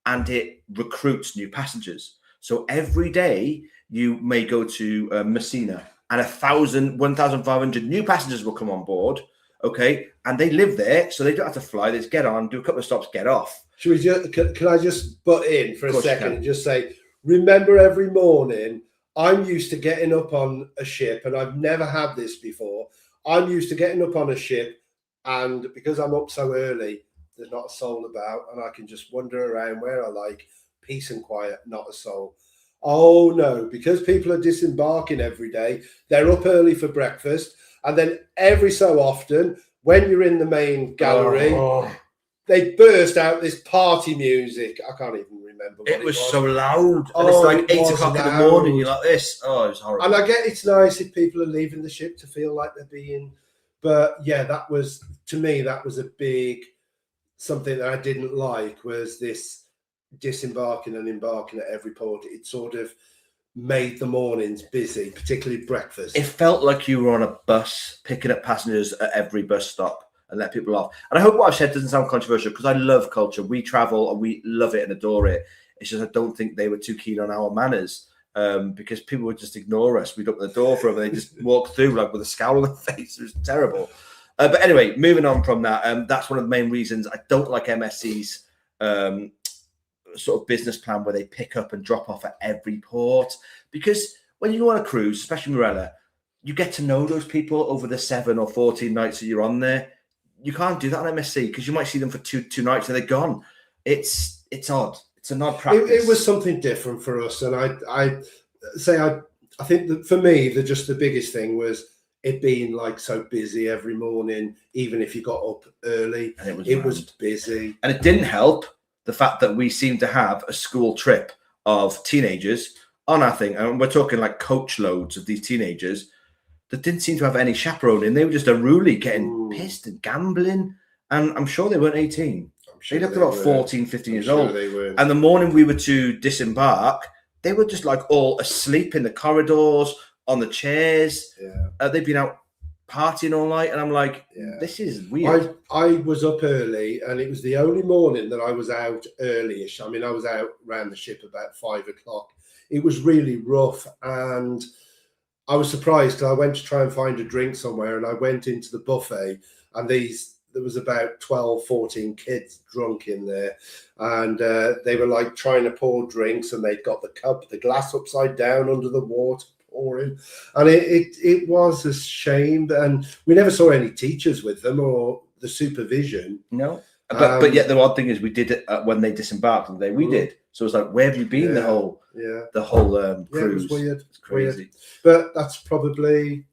and it recruits new passengers. So every day you may go to Messina and 1,500 new passengers will come on board. Okay. And they live there, so they don't have to fly. They just get on, do a couple of stops, get off. Should we just, can I just butt in for a second and just say, remember, every morning I'm used to getting up on a ship, and I've never had this before. I'm used to getting up on a ship, and because I'm up so early, there's not a soul about, and I can just wander around where I like, peace and quiet, not a soul. Oh no, because people are disembarking every day, they're up early for breakfast, and then every so often, when you're in the main gallery, they burst out this party music. I can't even remember what it was. So loud. And it's like 8 o'clock in the morning, you're like this. Oh, it was horrible. And I get it's nice if people are leaving the ship to feel like they're being, but yeah, that was, to me, that was a big, something that I didn't like, was this disembarking and embarking at every port. It sort of made the mornings busy, particularly breakfast. It felt like you were on a bus picking up passengers at every bus stop and let people off. And I hope what I've said doesn't sound controversial, because I love culture. We travel and we love it and adore it. It's just I don't think they were too keen on our manners, because people would just ignore us. We'd open the door for them and they just walk through like with a scowl on their face. It was terrible. But anyway, moving on from that, that's one of the main reasons I don't like MSC's sort of business plan, where they pick up and drop off at every port. Because when you go on a cruise, especially Morella, you get to know those people over the 7 or 14 nights that you're on there. You can't do that on MSC, because you might see them for two nights and they're gone. It's odd. It's an odd practice. It was something different for us, and I think that for me, the biggest thing was it being like so busy every morning, even if you got up early. And it was busy, and it didn't help the fact that we seemed to have a school trip of teenagers on our thing, and we're talking like coach loads of these teenagers that didn't seem to have any chaperoning. They were just unruly, getting pissed and gambling. And I'm sure they weren't 18. They looked about 14, 15 years old. And the morning we were to disembark, they were just like all asleep in the corridors, on the chairs. Yeah. They'd been out partying all night. And I'm like, this is weird. I was up early, and it was the only morning that I was out early-ish. I mean, I was out around the ship about 5 o'clock. It was really rough, and I was surprised because I went to try and find a drink somewhere, and I went into the buffet, and there was about 12, 14 kids drunk in there, and they were like trying to pour drinks, and they'd got the glass upside down under the water pouring, and it was a shame. And we never saw any teachers with them or the supervision. No. But yet the odd thing is we did it when they disembarked on the day we did. So it's like, where have you been the whole cruise? It was weird. It's crazy. Weird. But that's probably.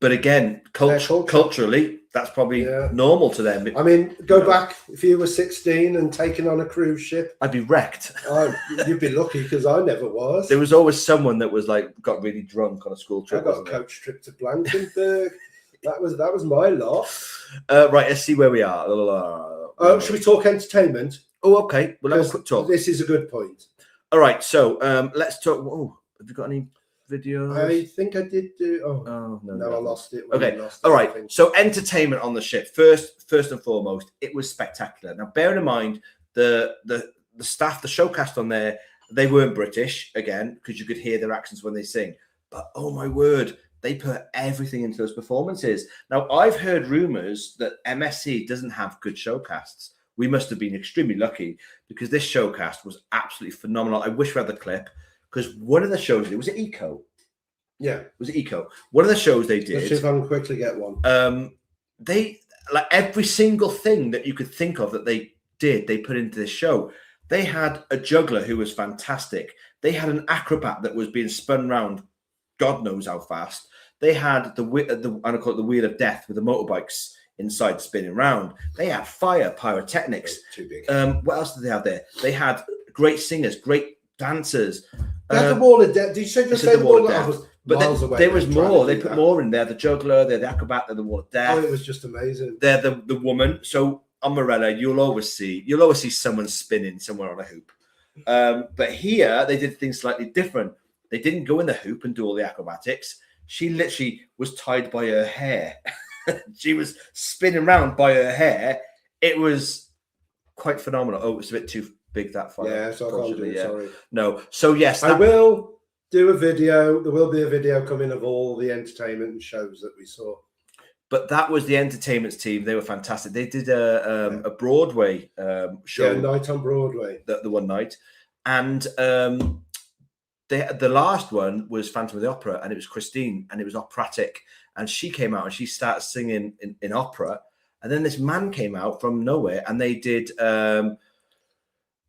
But again, culturally, that's probably normal to them. I mean, go back if you were 16 and taken on a cruise ship. I'd be wrecked. You'd be lucky because I never was. There was always someone that was like got really drunk on a school trip. I got a coach trip to Blankenberg. that was my lot. Right, let's see where we are. Should we talk entertainment? Oh, okay. We'll have a quick talk. This is a good point. All right, so let's talk. Oh, have you got any videos? I think I did do. No, I lost it. Okay, all right. So entertainment on the ship. First and foremost, it was spectacular. Now, bearing in mind the staff, the showcast on there, they weren't British again because you could hear their accents when they sing. But oh my word, they put everything into those performances. Now, I've heard rumors that MSC doesn't have good showcasts. We must have been extremely lucky because this showcast was absolutely phenomenal. I wish we had the clip because one of the shows, was it Eco? Yeah. Was it Eco? One of the shows they did. Let's see if I can quickly get one. They, like every single thing that you could think of that they did, they put into this show. They had a juggler who was fantastic. They had an acrobat that was being spun around God knows how fast. They had I call it the wheel of death with the motorbikes inside spinning round. They had fire pyrotechnics. Too big. What else did they have there? They had great singers, great dancers. They had the wall of death. Did you say the wall of death? But there was more. They put more in there. The juggler, they're the acrobat, they're the wall of death. Oh, it was just amazing. They're the woman. So on Morella, you'll always see someone spinning somewhere on a hoop. But here they did things slightly different. They didn't go in the hoop and do all the acrobatics. She literally was tied by her hair. She was spinning around by her hair. It was quite phenomenal. Oh, it's a bit too big, that fire. Yeah, so I can't do it, sorry. No. So yes, I will do a video. There will be a video coming of all the entertainment and shows that we saw. But that was the entertainment team. They were fantastic. They did a Broadway show. Yeah, night on Broadway. The one night. And the last one was Phantom of the Opera, and it was Christine, and it was operatic. And she came out and she started singing in opera. And then this man came out from nowhere, and they did. I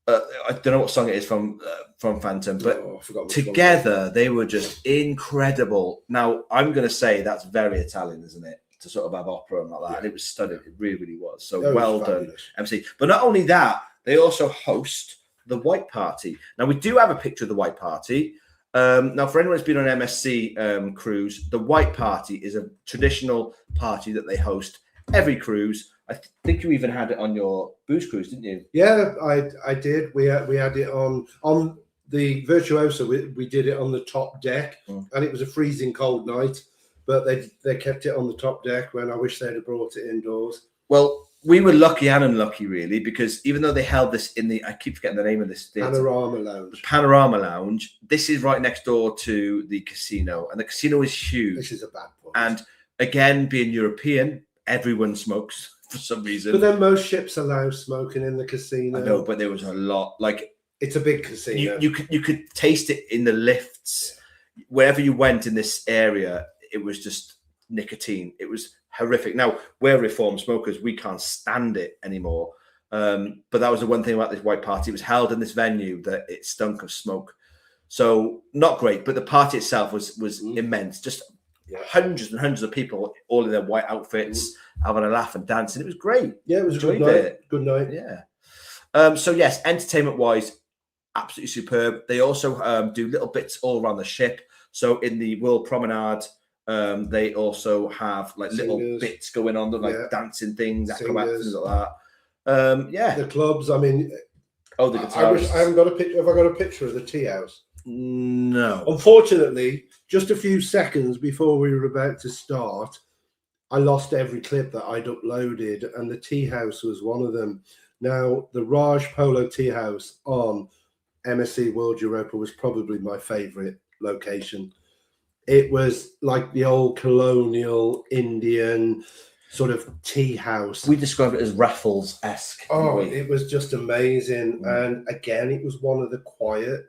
don't know what song it is from Phantom, but together they were just incredible. Now I'm going to say that's very Italian, isn't it? To sort of have opera and like that, and it was stunning. It really, really was. So well done, MC. But not only that, they also host the White Party. Now we do have a picture of the White Party. Now, for anyone who's been on MSC cruise, the White Party is a traditional party that they host every cruise. I think you even had it on your booze cruise, didn't you? Yeah, I did. We had it on the Virtuosa. We did it on the top deck, and it was a freezing cold night. But they kept it on the top deck when I wish they'd have brought it indoors. Well, we were lucky and unlucky, really, because even though they held this in I keep forgetting the name of this theatre. Panorama Lounge. Panorama Lounge. This is right next door to the casino, and the casino is huge. This is a bad point. And again, being European, everyone smokes for some reason. But then most ships allow smoking in the casino. I know, but there was a lot. Like, it's a big casino. You could taste it in the lifts. Wherever you went in this area, it was just nicotine. It was horrific. Now, we're reformed smokers. We can't stand it anymore. But that was the one thing about this White Party. It was held in this venue that it stunk of smoke. So not great. But the party itself was immense. Just hundreds and hundreds of people, all in their white outfits, having a laugh and dancing. It was great. Yeah, it was a good night. Good night. Yeah. So yes, entertainment-wise, absolutely superb. They also do little bits all around the ship. So in the World Promenade, they also have like little bits going on, like dancing things, acrobats, things like that. The clubs. I mean, the guitarists. I haven't got a picture. Have I got a picture of the tea house? No. Unfortunately, just a few seconds before we were about to start, I lost every clip that I'd uploaded, and the tea house was one of them. Now, the Raj Polo Tea House on MSC World Europa was probably my favourite location. It was like the old colonial Indian sort of tea house. We describe it as Raffles-esque. Oh, it was just amazing. And again, it was one of the quiet,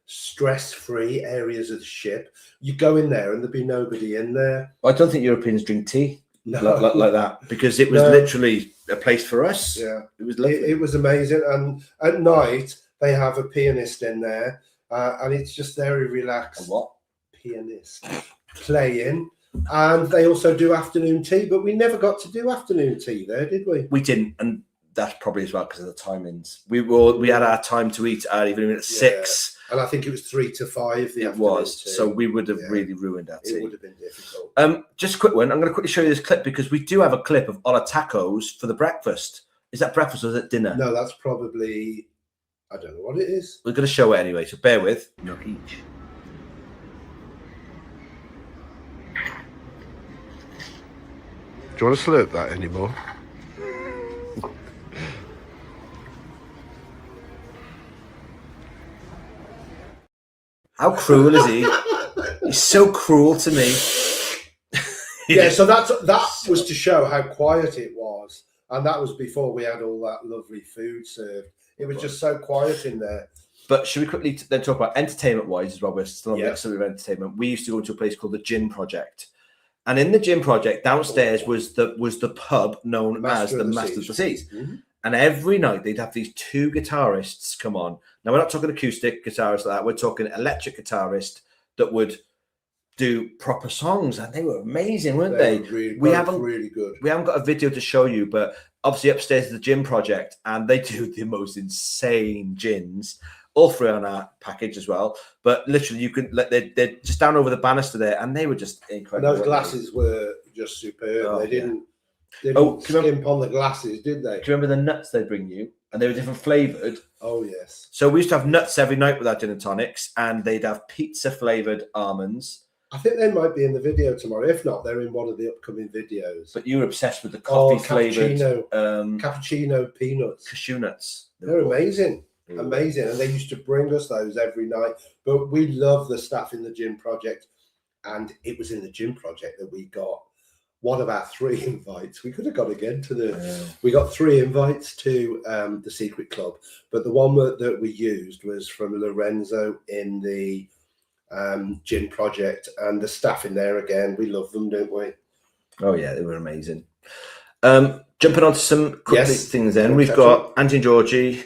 stress-free areas of the ship. You go in there and there'd be nobody in there. I don't think Europeans drink tea. like that, because it was literally a place for us. Yeah, it was lovely. It was amazing. And at night they have a pianist in there, and it's just very relaxed. A what? Pianist playing. And they also do afternoon tea, but we never got to do afternoon tea there, did we? We didn't, and that's probably as well because of the timings. We had our time to eat at even at 6, and I think it was 3 to 5. It was, so we would have really ruined our tea. It would have been difficult. Just a quick one. I'm going to quickly show you this clip because we do have a clip of Ola tacos for the breakfast. Is that breakfast or is it dinner? No, that's probably, I don't know what it is. We're going to show it anyway, so bear with. No each. Do you want to slurp that anymore? How cruel is he? He's so cruel to me. Yeah, so that was to show how quiet it was, and that was before we had all that lovely food served. It was just so quiet in there. But should we quickly then talk about entertainment-wise as well? We're still on the episode of entertainment. We used to go to a place called the Gin Project. And in the Gin Project, downstairs was the pub known as the Master of the Seas. Mm-hmm. And every night they'd have these 2 guitarists come on. Now, we're not talking acoustic guitarists like that. We're talking electric guitarist that would do proper songs. And they were amazing, weren't they? We haven't really good. We haven't got a video to show you, but obviously upstairs is the Gin Project. And they do the most insane gins. All 3 on our package as well, but literally you could they're just down over the banister there, and they were just incredible. And those glasses were just superb. They didn't skimp on the glasses, did they? Do you remember the nuts they bring you? And they were different flavoured. Oh yes. So we used to have nuts every night with our gin and tonics, and they'd have pizza flavoured almonds. I think they might be in the video tomorrow. If not, they're in one of the upcoming videos. But you were obsessed with the coffee flavoured cappuccino peanuts, cashew nuts. They're amazing. Amazing, and they used to bring us those every night. But we love the staff in the Gin Project, and it was in the Gin Project that we got one of our 3 invites. We could have got again to the. We got 3 invites to the Secret Club, but the one that we used was from Lorenzo in the Gin Project, and the staff in there again. We love them, don't we? Oh yeah, they were amazing. Jumping on to some quick things, then we've got Angie and Georgie.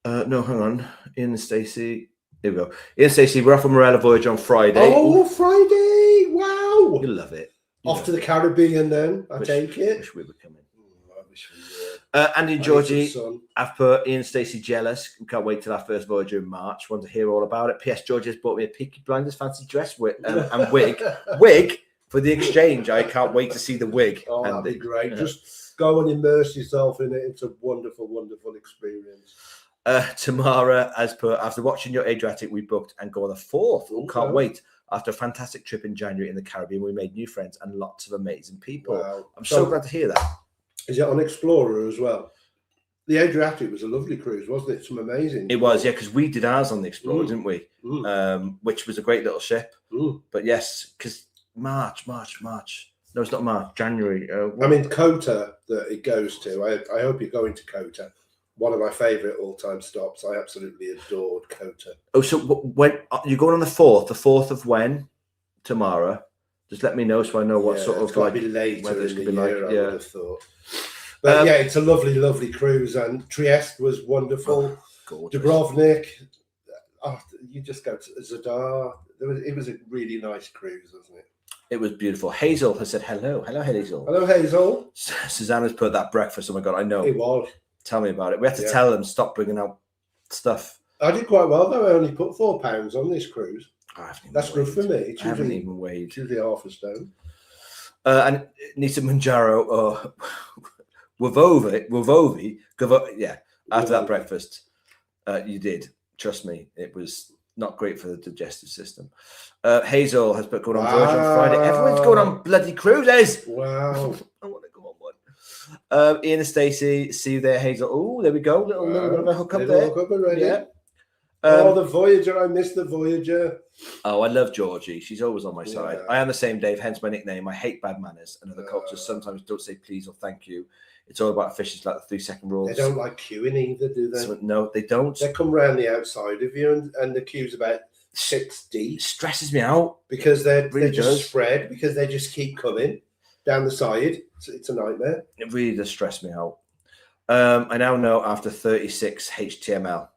No, hang on. Ian and Stacey. Here we go. Ian and Stacey, we're off on Morella Voyage on Friday. Oh, Friday! Wow! You love it. Off to the Caribbean then, I take it. Wish we were coming. I wish we were. Andy and Georgie, I've put Ian and Stacey jealous. We can't wait till our first voyage in March. Want to hear all about it. P.S. Georgie has bought me a Peaky Blinders fancy dress and wig. Wig for the exchange. I can't wait to see the wig. Oh, that'd be great. Just go and immerse yourself in it. It's a wonderful, wonderful experience. Tamara, as per after watching your Adriatic, we booked and go on the 4th. Oh, can't wait. After a fantastic trip in January in the Caribbean, we made new friends and lots of amazing people. Wow. I'm so glad to hear that. Is it on Explorer as well? The Adriatic was a lovely cruise, wasn't it? Some amazing. It was, yeah, because we did ours on the Explorer, didn't we? Which was a great little ship. But yes, because March. No, it's not March, January. I mean, Kota that it goes to. I hope you're going to Kota. One of my favourite all-time stops. I absolutely adored Kota. Oh, so when you're going on the 4th? The 4th of when? Tomorrow. Just let me know so I know what sort of like later it's in the year. I would have thought. But yeah, it's a lovely, lovely cruise, and Trieste was wonderful. Dubrovnik. Oh, you just go to Zadar. It was a really nice cruise, wasn't it? It was beautiful. Hazel has said hello. Hello, Hazel. Hello, Hazel. Susanna's put that breakfast. Oh my God, I know. It was. Tell me about it. We had to tell them stop bringing out stuff. I did quite well though. I only put £4 on this cruise. That's good for me. I haven't even weighed. It's usually half a stone. And Nita Manjaro or Wavovi, after that breakfast, you did. Trust me, it was not great for the digestive system. Hazel has put going on Virgin on Friday. Everyone's going on bloody cruises. Wow. I want to go on one. Ian and Stacey, see you there, Hazel. Oh, there we go. Little bit of a hook up there. Hook up already. Yeah. The Voyager. I miss the Voyager. Oh, I love Georgie. She's always on my side. I am the same, Dave, hence my nickname. I hate bad manners, and other cultures sometimes don't say please or thank you. It's all about efficiency, like the 3-second rules. They don't like queuing either, do they? So, no, they don't. They come round the outside of you, and the queue's about 6 deep. It stresses me out. Because they're just spread, because they just keep coming. down the side. It's a nightmare. It really does stress me out. I now know after 36 HTML.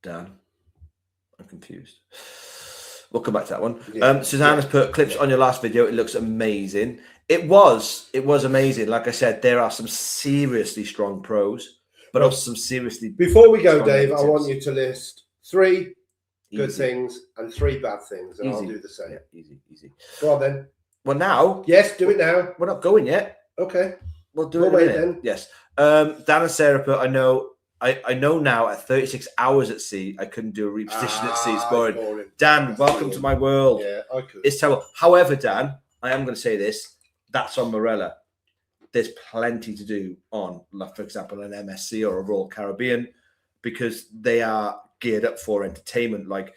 Dan, I'm confused. We'll come back to that one. Yeah. Suzanne has put clips on your last video. It looks amazing. It was amazing. Like I said, there are some seriously strong pros, but also some seriously. Before we go, strong Dave, negatives. I want you to list 3 good Easy. things and 3 bad things, and Easy. I'll do the same. Yeah, easy. Go on then. Well, now. Yes, do it now. We're not going yet. Okay. We'll do We'll it in a wait minute. then. Yes. Dan and Sarah put, I know now at 36 hours at sea, I couldn't do a reposition at sea. It's boring. Dan, That's welcome boring. to my world. Yeah, I could. It's terrible. However, Dan, I am going to say this. That's on Morella. There's plenty to do on, like, for example, an MSC or a Royal Caribbean, because they are geared up for entertainment. Like,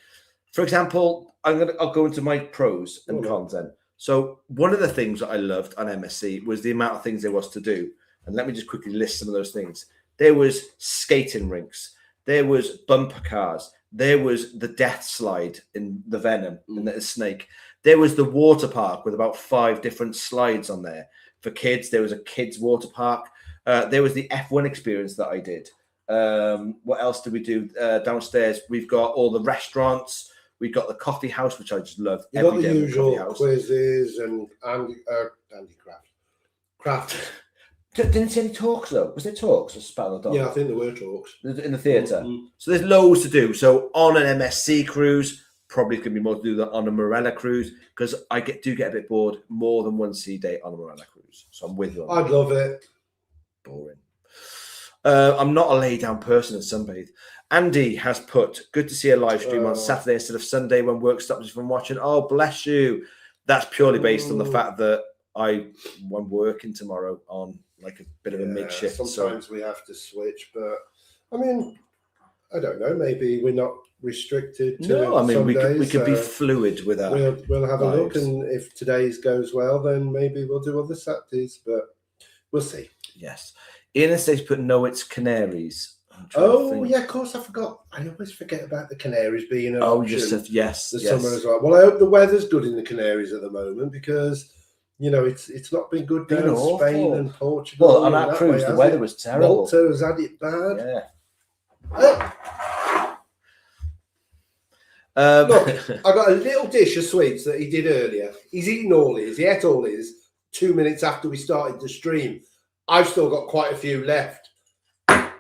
for example, I'll go into my pros and cons then. So one of the things that I loved on MSC was the amount of things there was to do. And let me just quickly list some of those things. There was skating rinks. There was bumper cars. There was the death slide in the Venom, in the Snake. There was the water park with about 5 different slides on there. For kids, there was a kids water park. There was the F1 experience that I did. What else did we do downstairs? We've got all the restaurants. We've got the coffee house, which I just love. You got the usual quizzes and craft. Didn't see any talks though. Was there talks or spell or Yeah, I think there were talks in the theatre. So there's loads to do. So on an MSC cruise, probably could be more to do than on a Morella cruise, because I do get a bit bored more than one sea day on a Morella cruise. So I'm with you. I'd love it. Boring. I'm not a lay down person at sunbathe. Andy has put, good to see a live stream on Saturday instead of Sunday when work stops you from watching. Oh, bless you. That's purely based on the fact that I'm working tomorrow on like a bit of a makeshift. Sometimes we have to switch, but I mean, I don't know. Maybe we're not restricted to no, I mean, Sundays, we could be fluid with our we'll have lives. a look, and if today's goes well, then maybe we'll do other Saturdays, but we'll see. Yes. Ian and Stacey put, no, it's Canaries. Oh, yeah, of course, I forgot. I always forget about the Canaries being an option. You said yes. The summer as well. Well, I hope the weather's good in the Canaries at the moment, because, you know, it's not been good down in Spain and Portugal. Well, on our cruise, the weather was terrible. Malta has had it bad. Yeah. Look, I got a little dish of sweets that he did earlier. He's eaten all his. He ate all his 2 minutes after we started the stream. I've still got quite a few left.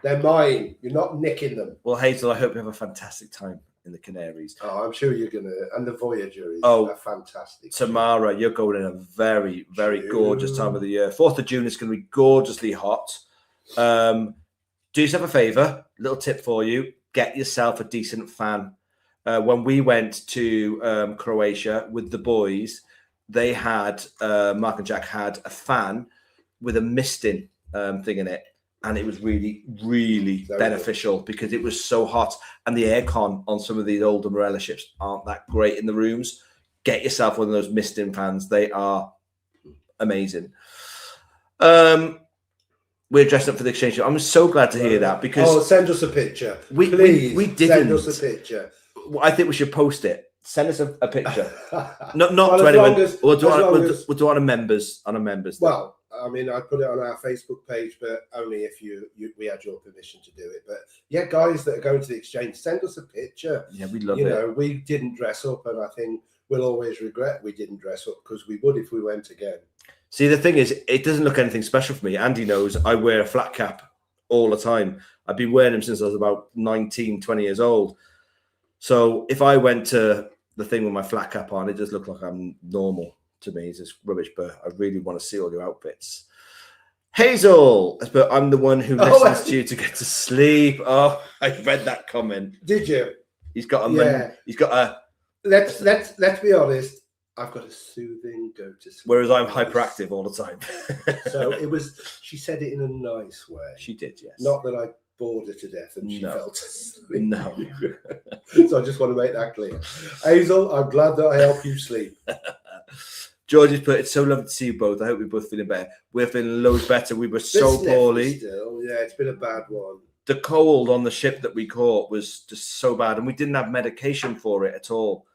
They're mine. You're not nicking them. Well, Hazel, I hope you have a fantastic time in the Canaries. Oh, I'm sure you're gonna. And the Voyager is fantastic. Tamara, you're going in a very, very gorgeous time of the year. 4th of June is going to be gorgeously hot. Do yourself a favour. Little tip for you: get yourself a decent fan. When we went to Croatia with the boys, they had Mark and Jack had a fan with a misting thing in it. And it was really, really beneficial because it was so hot. And the aircon on some of these older Morella ships aren't that great in the rooms. Get yourself one of those misting fans. They are amazing. We're dressed up for the exchange show. I'm so glad to hear that, because send us a picture. Please, we didn't. Send us a picture. I think we should post it. Send us a picture. not to anyone. We'll do it on a members. Well, I mean, I put it on our Facebook page, but only if we had your permission to do it. But yeah, guys that are going to the exchange, send us a picture. Yeah, we love it. You know, we didn't dress up, and I think we'll always regret we didn't dress up, because we would if we went again. See, the thing is, it doesn't look anything special for me. Andy knows I wear a flat cap all the time. I've been wearing them since I was about 19, 20 years old. So if I went to the thing with my flat cap on, it does look like I'm normal to me. It's just rubbish, but I really want to see all your outfits. Hazel, but I'm the one who listens to you to get to sleep. Oh, I read that comment. Did you? He's got a. He's got a. Let's be honest. I've got a soothing go to sleep. Whereas I'm hyperactive all the time. So it was. She said it in a nice way. She did, yes. Not that I bored her to death and she fell asleep. No. So I just want to make that clear. Hazel, I'm glad that I help you sleep. George has put, it's so lovely to see you both. I hope we're both feeling better. We're feeling loads better. We were so poorly. Still, yeah, it's been a bad one. The cold on the ship that we caught was just so bad, and we didn't have medication for it at all.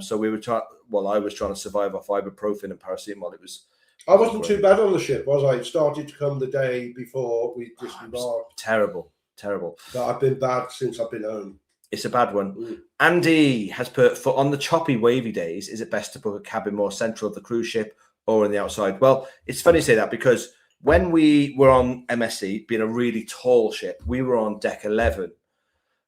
So we were trying. Well, I was trying to survive off ibuprofen and paracetamol. I wasn't too bad on the ship, was I? It started to come the day before we disembarked. Terrible. But I've been bad since I've been home. It's a bad one. Andy has put, for on the choppy, wavy days, is it best to book a cabin more central of the cruise ship or on the outside? Well, it's funny you say that because when we were on MSC, being a really tall ship, we were on deck 11.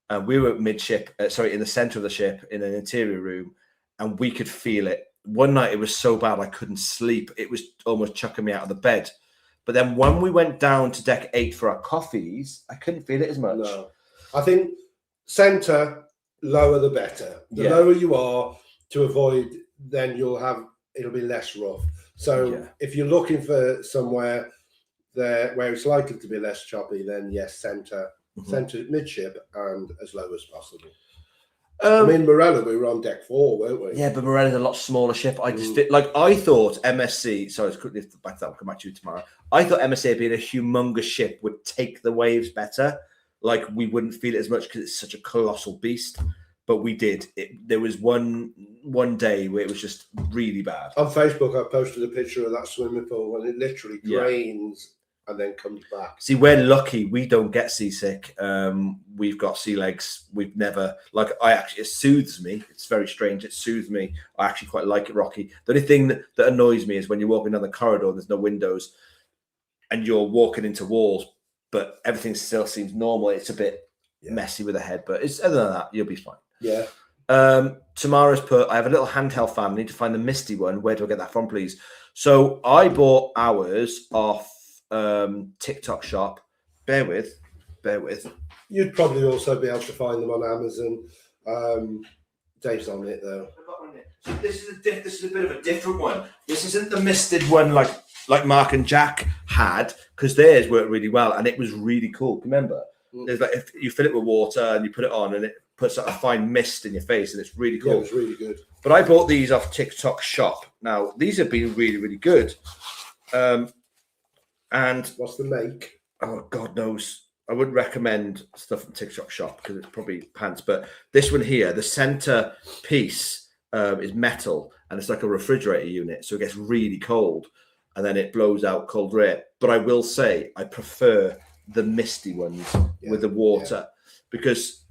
And we were midship, in the center of the ship in an interior room, and we could feel it. One night it was so bad I couldn't sleep. It was almost chucking me out of the bed. But then when we went down to deck 8 for our coffees, I couldn't feel it as much. No. I think center, lower the better. The lower you are to avoid, then it'll be less rough. So if you're looking for somewhere there where it's likely to be less choppy, then yes, center midship and as low as possible. I mean, Morella, we were on deck 4, weren't we? Yeah, but Morella's a lot smaller ship. I just I thought MSC. Sorry, quickly back to that. We'll come back to you tomorrow. I thought MSC being a humongous ship would take the waves better. Like we wouldn't feel it as much because it's such a colossal beast. But we did. There was one day where it was just really bad. On Facebook, I posted a picture of that swimming pool and it literally drains and then comes back. See, we're lucky. We don't get seasick. We've got sea legs. We've never, it soothes me. It's very strange. It soothes me. I actually quite like it, Rocky. The only thing that annoys me is when you're walking down the corridor, there's no windows and you're walking into walls, but everything still seems normal. It's a bit messy with the head, but other than that, you'll be fine. Yeah. Tamara's put, I have a little handheld fan. I need to find the Misty one. Where do I get that from, please? So I bought ours off TikTok shop. Bear with. You'd probably also be able to find them on Amazon. Dave's on it though. So this is a bit of a different one. This isn't the misted one like Mark and Jack had, because theirs worked really well and it was really cool. Remember, there's if you fill it with water and you put it on and it puts a fine mist in your face and it's really cool. Yeah, it was really good. But I bought these off TikTok shop. Now these have been really, really good. And what's the make? Oh, God knows. I wouldn't recommend stuff from TikTok shop because it's probably pants. But this one here, the center piece is metal and it's like a refrigerator unit. So it gets really cold and then it blows out cold air. But I will say I prefer the misty ones with the water because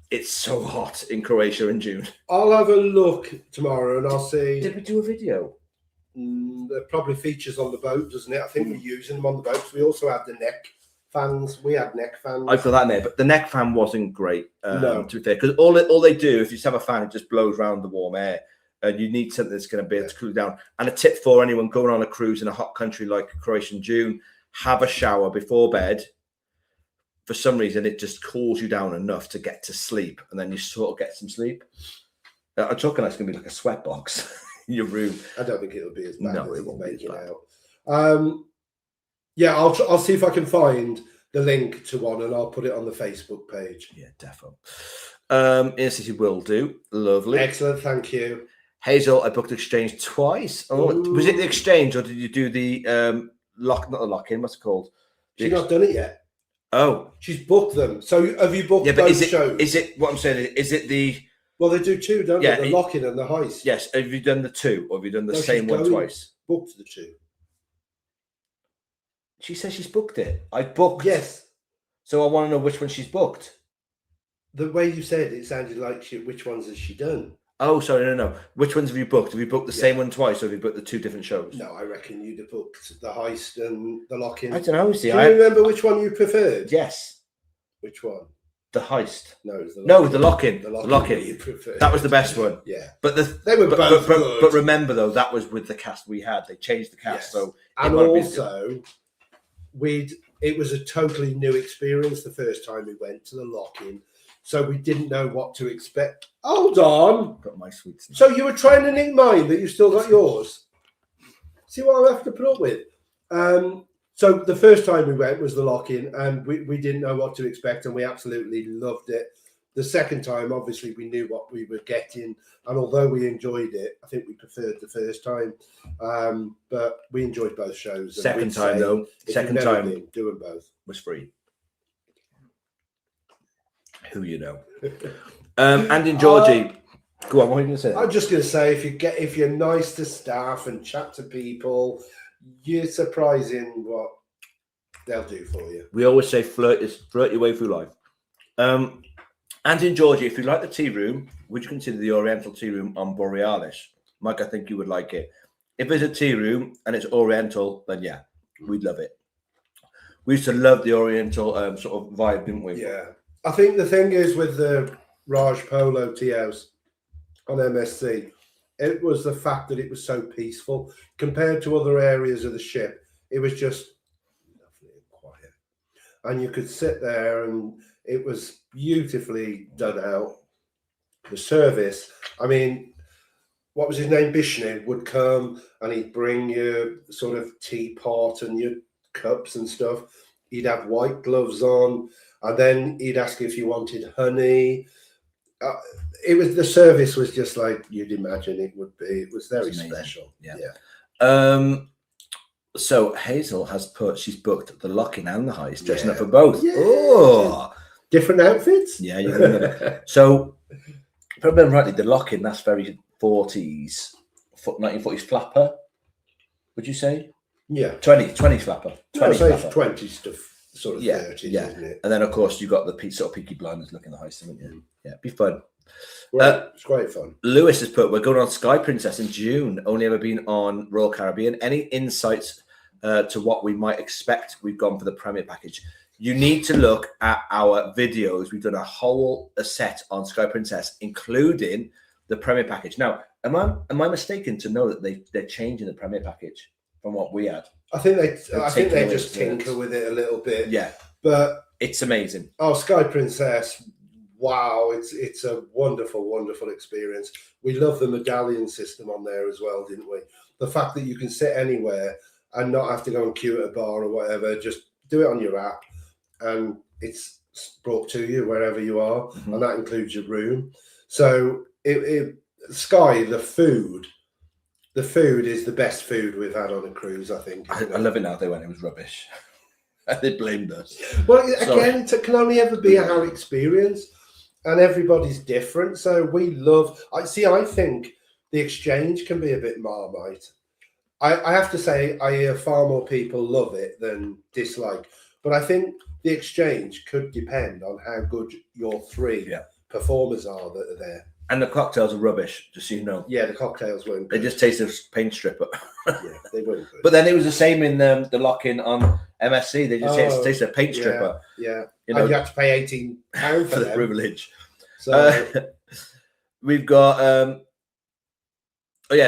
it's so hot in Croatia in June. I'll have a look tomorrow and I'll see. Did we do a video? There probably features on the boat, doesn't it? I think we're using them on the boats. We also had the neck fans. We had neck fans. I've got that in there, but the neck fan wasn't great, no. to be fair, because all they do, if you just have a fan, it just blows around the warm air. And you need something that's going to be able to cool down. And a tip for anyone going on a cruise in a hot country like Croatia in June, have a shower before bed. For some reason, it just cools you down enough to get to sleep, and then you sort of get some sleep. I'm talking like it's going to be like a sweat box. In your room. I don't think it'll be as bad as it won't make it out. Yeah, I'll see if I can find the link to one and I'll put it on the Facebook page. Yeah, definitely. Yes, will do. Lovely. Excellent, thank you. Hazel, I booked exchange twice. Oh, was it the exchange or did you do the not the lock-in, what's it called? She's not done it yet. Oh. She's booked them. So have you booked both shows? Is it what I'm saying? Is it the Well, they do two, don't they? The lock-in and the heist. Yes. Have you done the two or have you done the same one twice? Booked the two. She says she's booked it. I booked. Yes. So I want to know which one she's booked. The way you said it sounded like which ones has she done? Oh, sorry, no. Which ones have you booked? Have you booked the same one twice or have you booked the two different shows? No, I reckon you'd have booked the heist and the lock-in. I don't know. See, Do you remember which one you preferred? Yes. Which one? The heist. No, it was the lock-in. The lock-in. You preferred. That was the best one. Yeah. But they were both good. But remember, though, that was with the cast we had. They changed the cast. Yes. So and also, it was a totally new experience the first time we went to the lock-in. So we didn't know what to expect. Hold on. Got my sweets. So you were trying to nick mine, but you still got yours. See what I have to put up with? So the first time we went was the lock-in, and we didn't know what to expect, and we absolutely loved it. The second time, obviously, we knew what we were getting, and although we enjoyed it, I think we preferred the first time. But we enjoyed both shows. Second time, though, doing both was free. Who you know. Andy and Georgie. Go on, what are you going to say? I'm just going to say, if you're nice to staff and chat to people, you're surprising what they'll do for you. We always say flirt your way through life. And in Georgia, if you like the tea room, would you consider the Oriental tea room on Borealis? Mike, I think you would like it. If there's a tea room and it's Oriental, then yeah, we'd love it. We used to love the Oriental sort of vibe, didn't we? Yeah. I think the thing is with the Raj Polo tea house on MSC, it was the fact that it was so peaceful compared to other areas of the ship. It was just lovely and quiet, and you could sit there, and it was beautifully done out. The service, I mean, what was his name? Bishnu would come and he'd bring you sort of teapot and your cups and stuff. He'd have white gloves on, and then he'd ask if you wanted honey. The service was just like you'd imagine it would be. It was very special. Yeah. So Hazel she's booked the lock-in and the heist, dressing up for both. Yeah. Oh, different outfits. Yeah, you remember. So if I remember rightly, the lock-in, that's very 1940s flapper. Would you say? Yeah. 20 flapper. 20 flapper. 20 stuff. Sort of 30s, isn't it? And then, of course, you got the sort of Peaky Blinders look in the heist, haven't you? Yeah, it'd be fun. It's great fun. Lewis has put, we're going on Sky Princess in June. Only ever been on Royal Caribbean. Any insights to what we might expect? We've gone for the Premier package. You need to look at our videos. We've done a set on Sky Princess, including the Premier package. Now, am I mistaken to know that they're changing the Premier package from what we had? I think they just tinker with it a little bit. Yeah, but it's amazing. Oh, Sky Princess! Wow, it's a wonderful, wonderful experience. We love the medallion system on there as well, didn't we? The fact that you can sit anywhere and not have to go and queue at a bar or whatever. Just do it on your app, and it's brought to you wherever you are, and that includes your room. So Sky, the food is the best food we've had on a cruise, I think. I love it now. They went, it was rubbish. They blamed us. Well, again, it can only ever be our experience, and everybody's different. So we love. I think the exchange can be a bit Marmite. I have to say, I hear far more people love it than dislike. But I think the exchange could depend on how good your three performers are that are there. And the cocktails are rubbish, just so you know. Yeah, the cocktails weren't good. They just taste of paint stripper. Yeah, they weren't good. But then it was the same in the lock-in on MSC. They just taste of paint stripper. Yeah. You know, and you have to pay £18 for the them. privilege. So we've got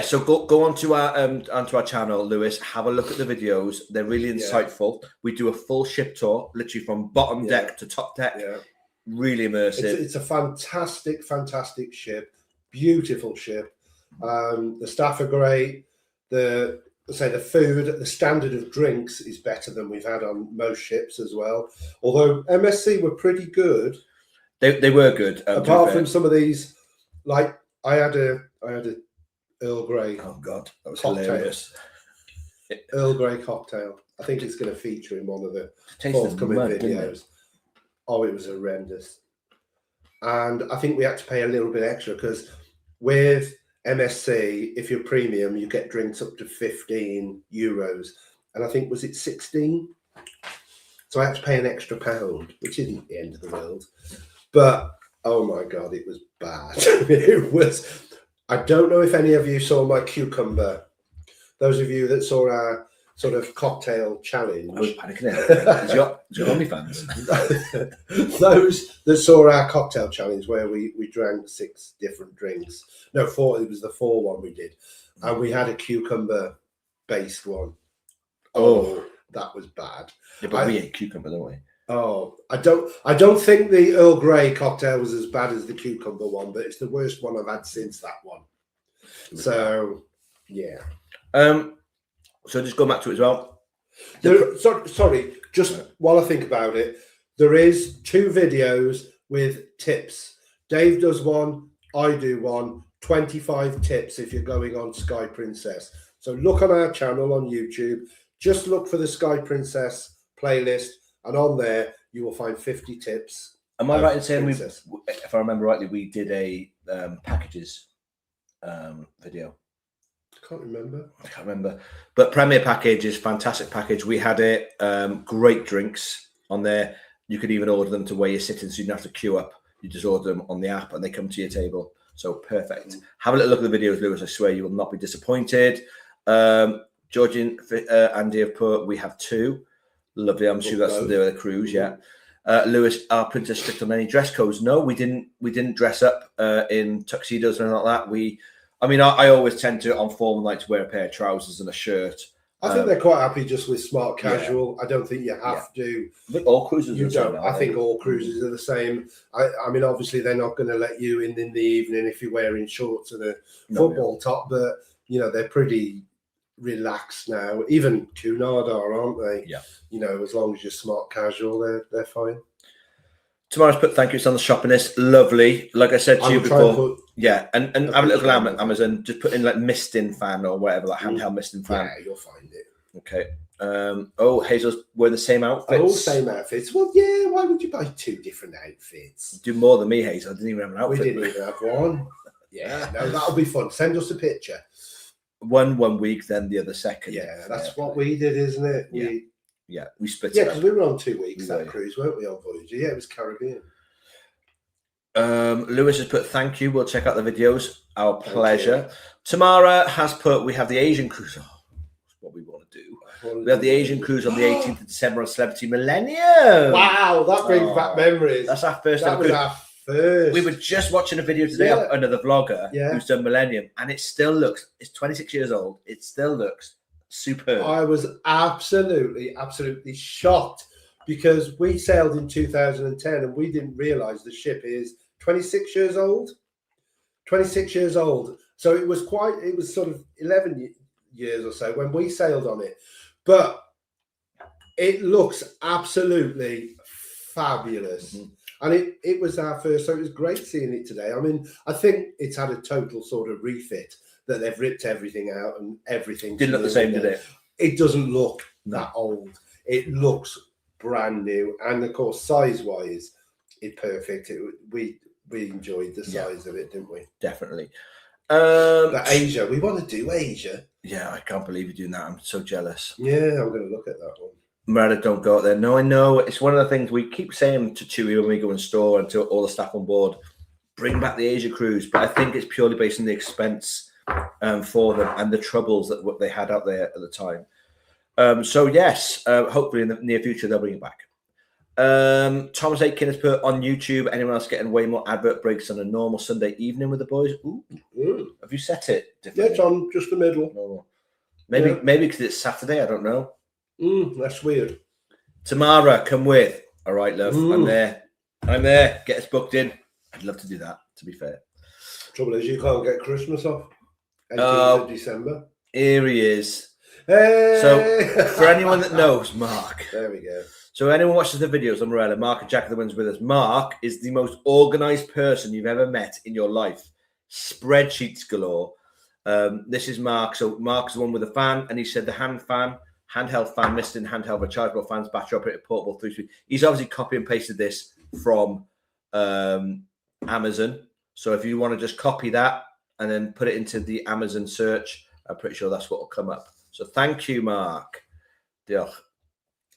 so go onto our channel, Lewis. Have a look at the videos. They're really insightful. We do a full ship tour, literally from bottom deck to top deck. Yeah. Really immersive. It's a fantastic ship, beautiful ship. The staff are great. The food, the standard of drinks is better than we've had on most ships as well. Although MSC were pretty good. They were good. Apart from some of these, like I had a Earl Grey. Oh God, that was cocktail. Hilarious. Earl Grey cocktail. I think it's going to feature in one of the forthcoming videos. Oh, it was horrendous. And I think we had to pay a little bit extra because with MSC, if you're premium, you get drinks up to €15. And I think, was it 16? So I had to pay an extra £1, which isn't the end of the world. But, oh my God, it was bad. It was. I don't know if any of you saw my cucumber. Those of you that saw our sort of cocktail challenge. I was panicking. Is your OnlyFans? Those that saw our cocktail challenge where we drank 6 different drinks. No, 4. It was the 4 one we did. And we had a cucumber based one. Oh, that was bad. Yeah, but we ate cucumber, don't we? Oh, I don't think the Earl Grey cocktail was as bad as the cucumber one, but it's the worst one I've had since that one. So yeah. So just go back to it as well. Sorry, just while I think about it, there is 2 videos with tips. Dave does one, I do one. 25 tips if you're going on Sky Princess. So look on our channel on YouTube. Just look for the Sky Princess playlist, and on there you will find 50 tips. Am I right in saying if I remember rightly, we did a packages video? Can't remember. I can't remember. But Premier Package is fantastic package. We had it. Great drinks on there. You could even order them to where you're sitting, so you don't have to queue up. You just order them on the app and they come to your table. So perfect. Have a little look at the videos, Lewis. I swear you will not be disappointed. Georgie and Andy have put, we have 2. Lovely. I'm sure that's to do with the cruise, yeah. Lewis, are printers strict on any dress codes? No, we didn't dress up in tuxedos or anything like that. I always tend to, on formal night, to wear a pair of trousers and a shirt. I think they're quite happy just with smart casual. I don't think you have to. But all cruises You are the same, don't. I think all cruises are the same. I mean, obviously, they're not going to let you in the evening if you're wearing shorts and a football top, but, they're pretty relaxed now. Even Cunard are, aren't they? Yeah. As long as you're smart casual, they're fine. Tomorrow's put thank you, it's on the shopping list. Lovely. Like I said to you before. And have a look at Amazon. Just put in like misting fan or whatever, like handheld misting fan. Yeah, you'll find it. Okay. Hazel's wearing the same outfits. All same outfits. Well, yeah. Why would you buy 2 different outfits? Do more than me, Hazel. I didn't even have an outfit. We didn't even have one. Yeah. No, that'll be fun. Send us a picture. One week, then the other second. Yeah, that's what we did, isn't it? We split it Yeah, up. because we were on 2 weeks that cruise, weren't we, on Voyager? Yeah, it was Caribbean. Lewis has put thank you. We'll check out the videos. Our pleasure. Tamara has put we have the Asian cruise. Oh, that's what we want to do. We have the Asian cruise on the 18th of December on Celebrity Millennium. Wow, that brings back memories. That's our first That was our first. We were just watching a video today of another vlogger who's done Millennium, and it still looks, it's 26 years old, it still looks superb. I was absolutely shocked because we sailed in 2010 and we didn't realise the ship is 26 years old. 26 years old. So it was sort of 11 years or so when we sailed on it. But it looks absolutely fabulous. Mm-hmm. And it was our first, so it was great seeing it today. I mean, I think it's had a total sort of refit that they've ripped everything out and everything. Didn't look the same, did it? It doesn't look that old. It looks brand new. And of course, size-wise, it's perfect. We enjoyed the size of it, didn't we? Definitely. But Asia, we want to do Asia. Yeah, I can't believe you're doing that. I'm so jealous. Yeah, I'm going to look at that one. Meredith, don't go out there. No, I know. It's one of the things we keep saying to Chewy when we go in store and to all the staff on board, bring back the Asia cruise. But I think it's purely based on the expense for them and the troubles that what they had out there at the time. So, yes, hopefully in the near future, they'll bring it back. Thomas Aitken has put on YouTube, anyone else getting way more advert breaks on a normal Sunday evening with the boys? Ooh. Have you set it differently? Yeah, it's on just the middle. Oh. Maybe because it's Saturday, I don't know. That's weird. Tamara, come with. All right, love. I'm there. Get us booked in. I'd love to do that, to be fair. Trouble is, you can't get Christmas off. 18th of December. Here he is. Hey! So, for anyone that knows, Mark. There we go. So, anyone watches the videos, Umbrella, Mark and Jack are the ones with us. Mark is the most organised person you've ever met in your life. Spreadsheets galore. This is Mark. So, Mark's the one with the fan, and he said the handheld fan, misting handheld rechargeable fans, battery operated portable 3-speed. He's obviously copy and pasted this from Amazon. So if you want to just copy that and then put it into the Amazon search, I'm pretty sure that's what will come up. So thank you, Mark. Diolch.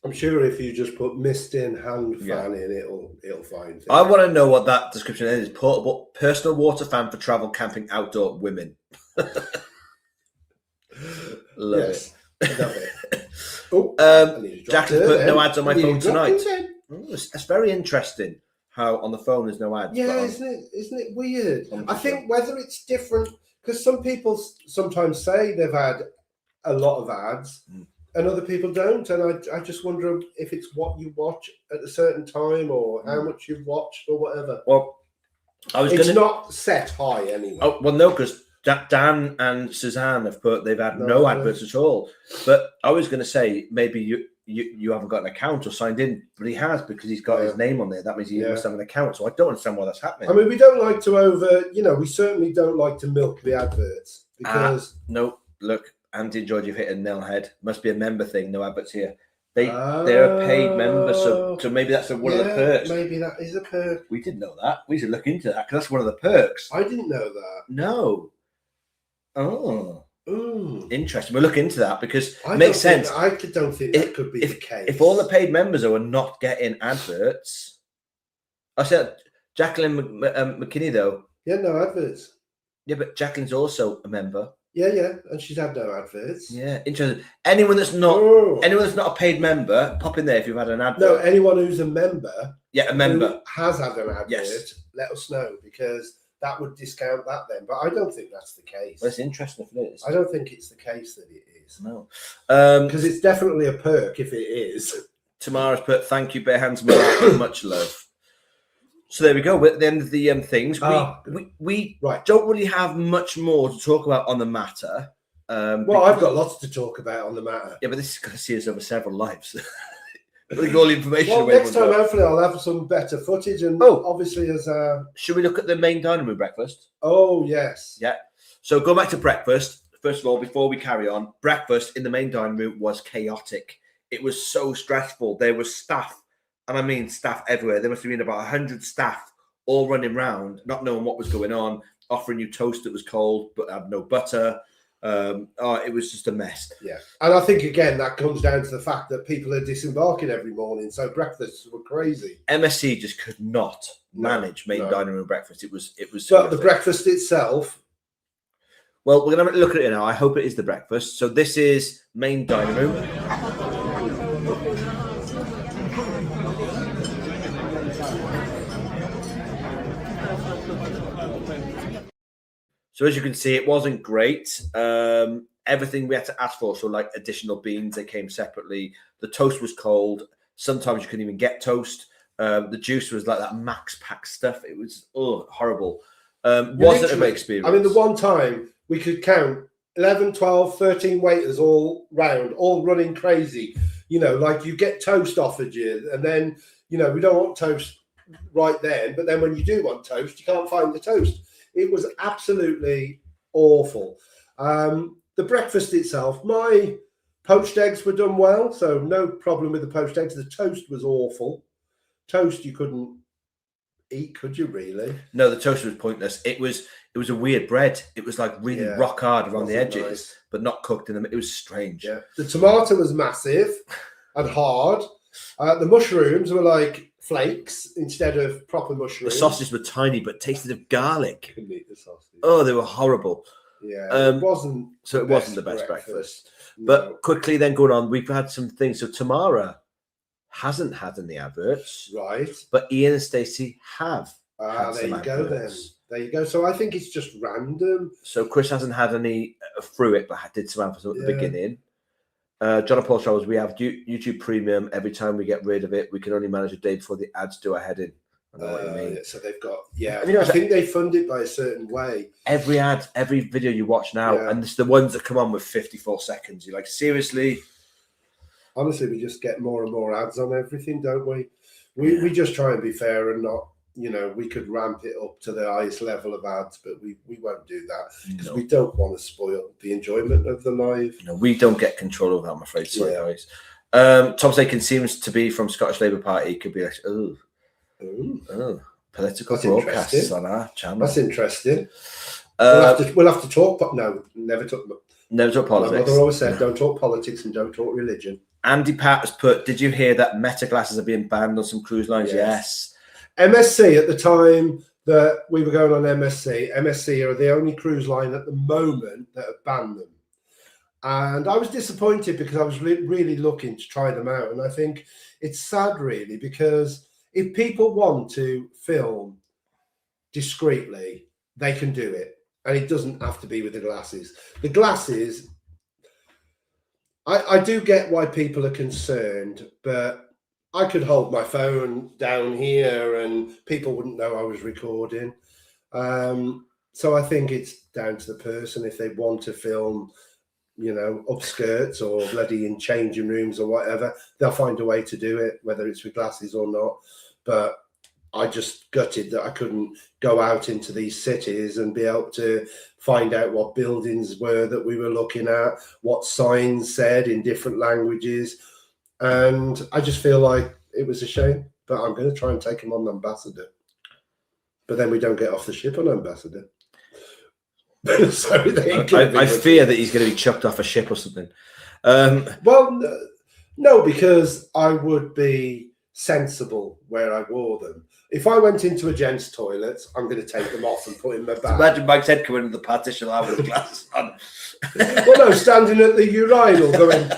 I'm sure if you just put misting hand fan in, it'll find it. I want to know what that description is. Portable personal water fan for travel, camping, outdoor, women. Love it. Jack has put no ads on my phone tonight. That's very interesting how on the phone there's no ads. Yeah, isn't it weird? I think whether it's different, because some people sometimes say they've had a lot of ads and other people don't. And I just wonder if it's what you watch at a certain time or how much you've watched or whatever. Well, it's not set high anyway. Oh, well, no, because Dan and Suzanne have put they've had no adverts at all. But I was going to say maybe you haven't got an account or signed in, but he has because he's got his name on there. That means he must have an account. So I don't understand why that's happening. I mean, we don't like to we certainly don't like to milk the adverts because no. Look, Andy and George have hit a nail head. Must be a member thing. No adverts here. They're a paid member, so maybe that's one of the perks. Maybe that is a perk. We didn't know that. We should look into that because that's one of the perks. I didn't know that. No. Oh. Ooh. Interesting. We'll look into that because it makes sense. I don't think that could be the case. If all the paid members are not getting adverts, I said Jacqueline McKinney though. Yeah, no adverts. Yeah, but Jacqueline's also a member. Yeah, and she's had no adverts. Yeah, interesting. Anyone that's not a paid member, pop in there if you've had an advert. No, anyone who's a member. Yeah, a member who has had an advert. Yes. Let us know because that would discount that then. But I don't think that's the case. Well, it's interesting if it is. I don't think it's the case that it is. No, because it's definitely a perk if it is. Tamara's put thank you, bare hands, much love. So there we go. We're at the end of the things. We don't really have much more to talk about on the matter. Well, I've got lots to talk about on the matter. Yeah, but this is going to see us over several lives. I think all the information. Well, next time, hopefully, I'll have some better footage. And obviously, as should we look at the main dining room breakfast? Oh yes. Yeah. So go back to breakfast. First of all, before we carry on, breakfast in the main dining room was chaotic. It was so stressful. There was staff. And I mean staff everywhere. There must have been about 100 staff all running around, not knowing what was going on, offering you toast that was cold but had no butter. It was just a mess. Yeah. And I think, again, that comes down to the fact that people are disembarking every morning. So breakfasts were crazy. MSC just could not manage main dining room breakfast. It was. But the breakfast itself. Well, we're going to look at it now. I hope it is the breakfast. So this is main dining room. So as you can see, it wasn't great. Everything we had to ask for, so like additional beans, they came separately. The toast was cold. Sometimes you couldn't even get toast. The juice was like that Max Pack stuff. It was horrible. Wasn't a great experience. I mean, the one time we could count 11, 12, 13 waiters all round, all running crazy. You know, like you get toast offered you, and then, you know, we don't want toast right then. But then when you do want toast, you can't find the toast. It was absolutely awful. The breakfast itself, my poached eggs were done well, so no problem with the poached eggs. The toast was awful. Toast you couldn't eat, could you really? No, the toast was pointless. It was a weird bread. It was like really rock hard around the edges, but not cooked in them. It was strange. Yeah. The tomato was massive and hard. The mushrooms were like flakes instead of proper mushrooms. The sausages were tiny but tasted of garlic. Couldn't eat the sausage. Oh, they were horrible. Yeah, it wasn't. So it wasn't the best breakfast. But quickly then going on, we've had some things. So Tamara hasn't had any adverts, right? But Ian and Stacey have. There you go then. There you go. So I think it's just random. So Chris hasn't had any through it, but did some adverts at the beginning. John and Paul shows we have YouTube Premium. Every time we get rid of it, we can only manage a day before the ads do a heading. I know what you mean. So they've got, I think they fund it by a certain way. Every ad, every video you watch now, and it's the ones that come on with 54 seconds. You're like, seriously? Honestly, we just get more and more ads on everything, don't we? We just try and be fair and not, you know, we could ramp it up to the highest level of ads, but we won't do that because we don't want to spoil the enjoyment of the live. No, we don't get control of that, I'm afraid. Sorry, guys. Tom Sakin seems to be from Scottish Labour Party. Could be like, political broadcasts on our channel. That's interesting. We'll have to talk. No, never talk politics. My mother always said, don't talk politics and don't talk religion. Andy Pat has put, did you hear that Meta glasses are being banned on some cruise lines? Yes. MSC, at the time that we were going on MSC are the only cruise line at the moment that have banned them. And I was disappointed because I was really looking to try them out. And I think it's sad, really, because if people want to film discreetly, they can do it. And it doesn't have to be with the glasses. The glasses, I do get why people are concerned, but I could hold my phone down here and people wouldn't know I was recording. So I think it's down to the person. If they want to film, you know, upskirts or bloody in changing rooms or whatever, they'll find a way to do it, whether it's with glasses or not. But I just gutted that I couldn't go out into these cities and be able to find out what buildings were that we were looking at, what signs said in different languages. And I just feel like it was a shame, but I'm going to try and take him on ambassador. But then we don't get off the ship on ambassador. So I fear that he's going to be chucked off a ship or something. Well, no, because I would be sensible where I wore them. If I went into a gents' toilet, I'm going to take them off and put in my bag. Imagine Mike's head coming into the partition with the glasses on. Well, no, standing at the urinal going,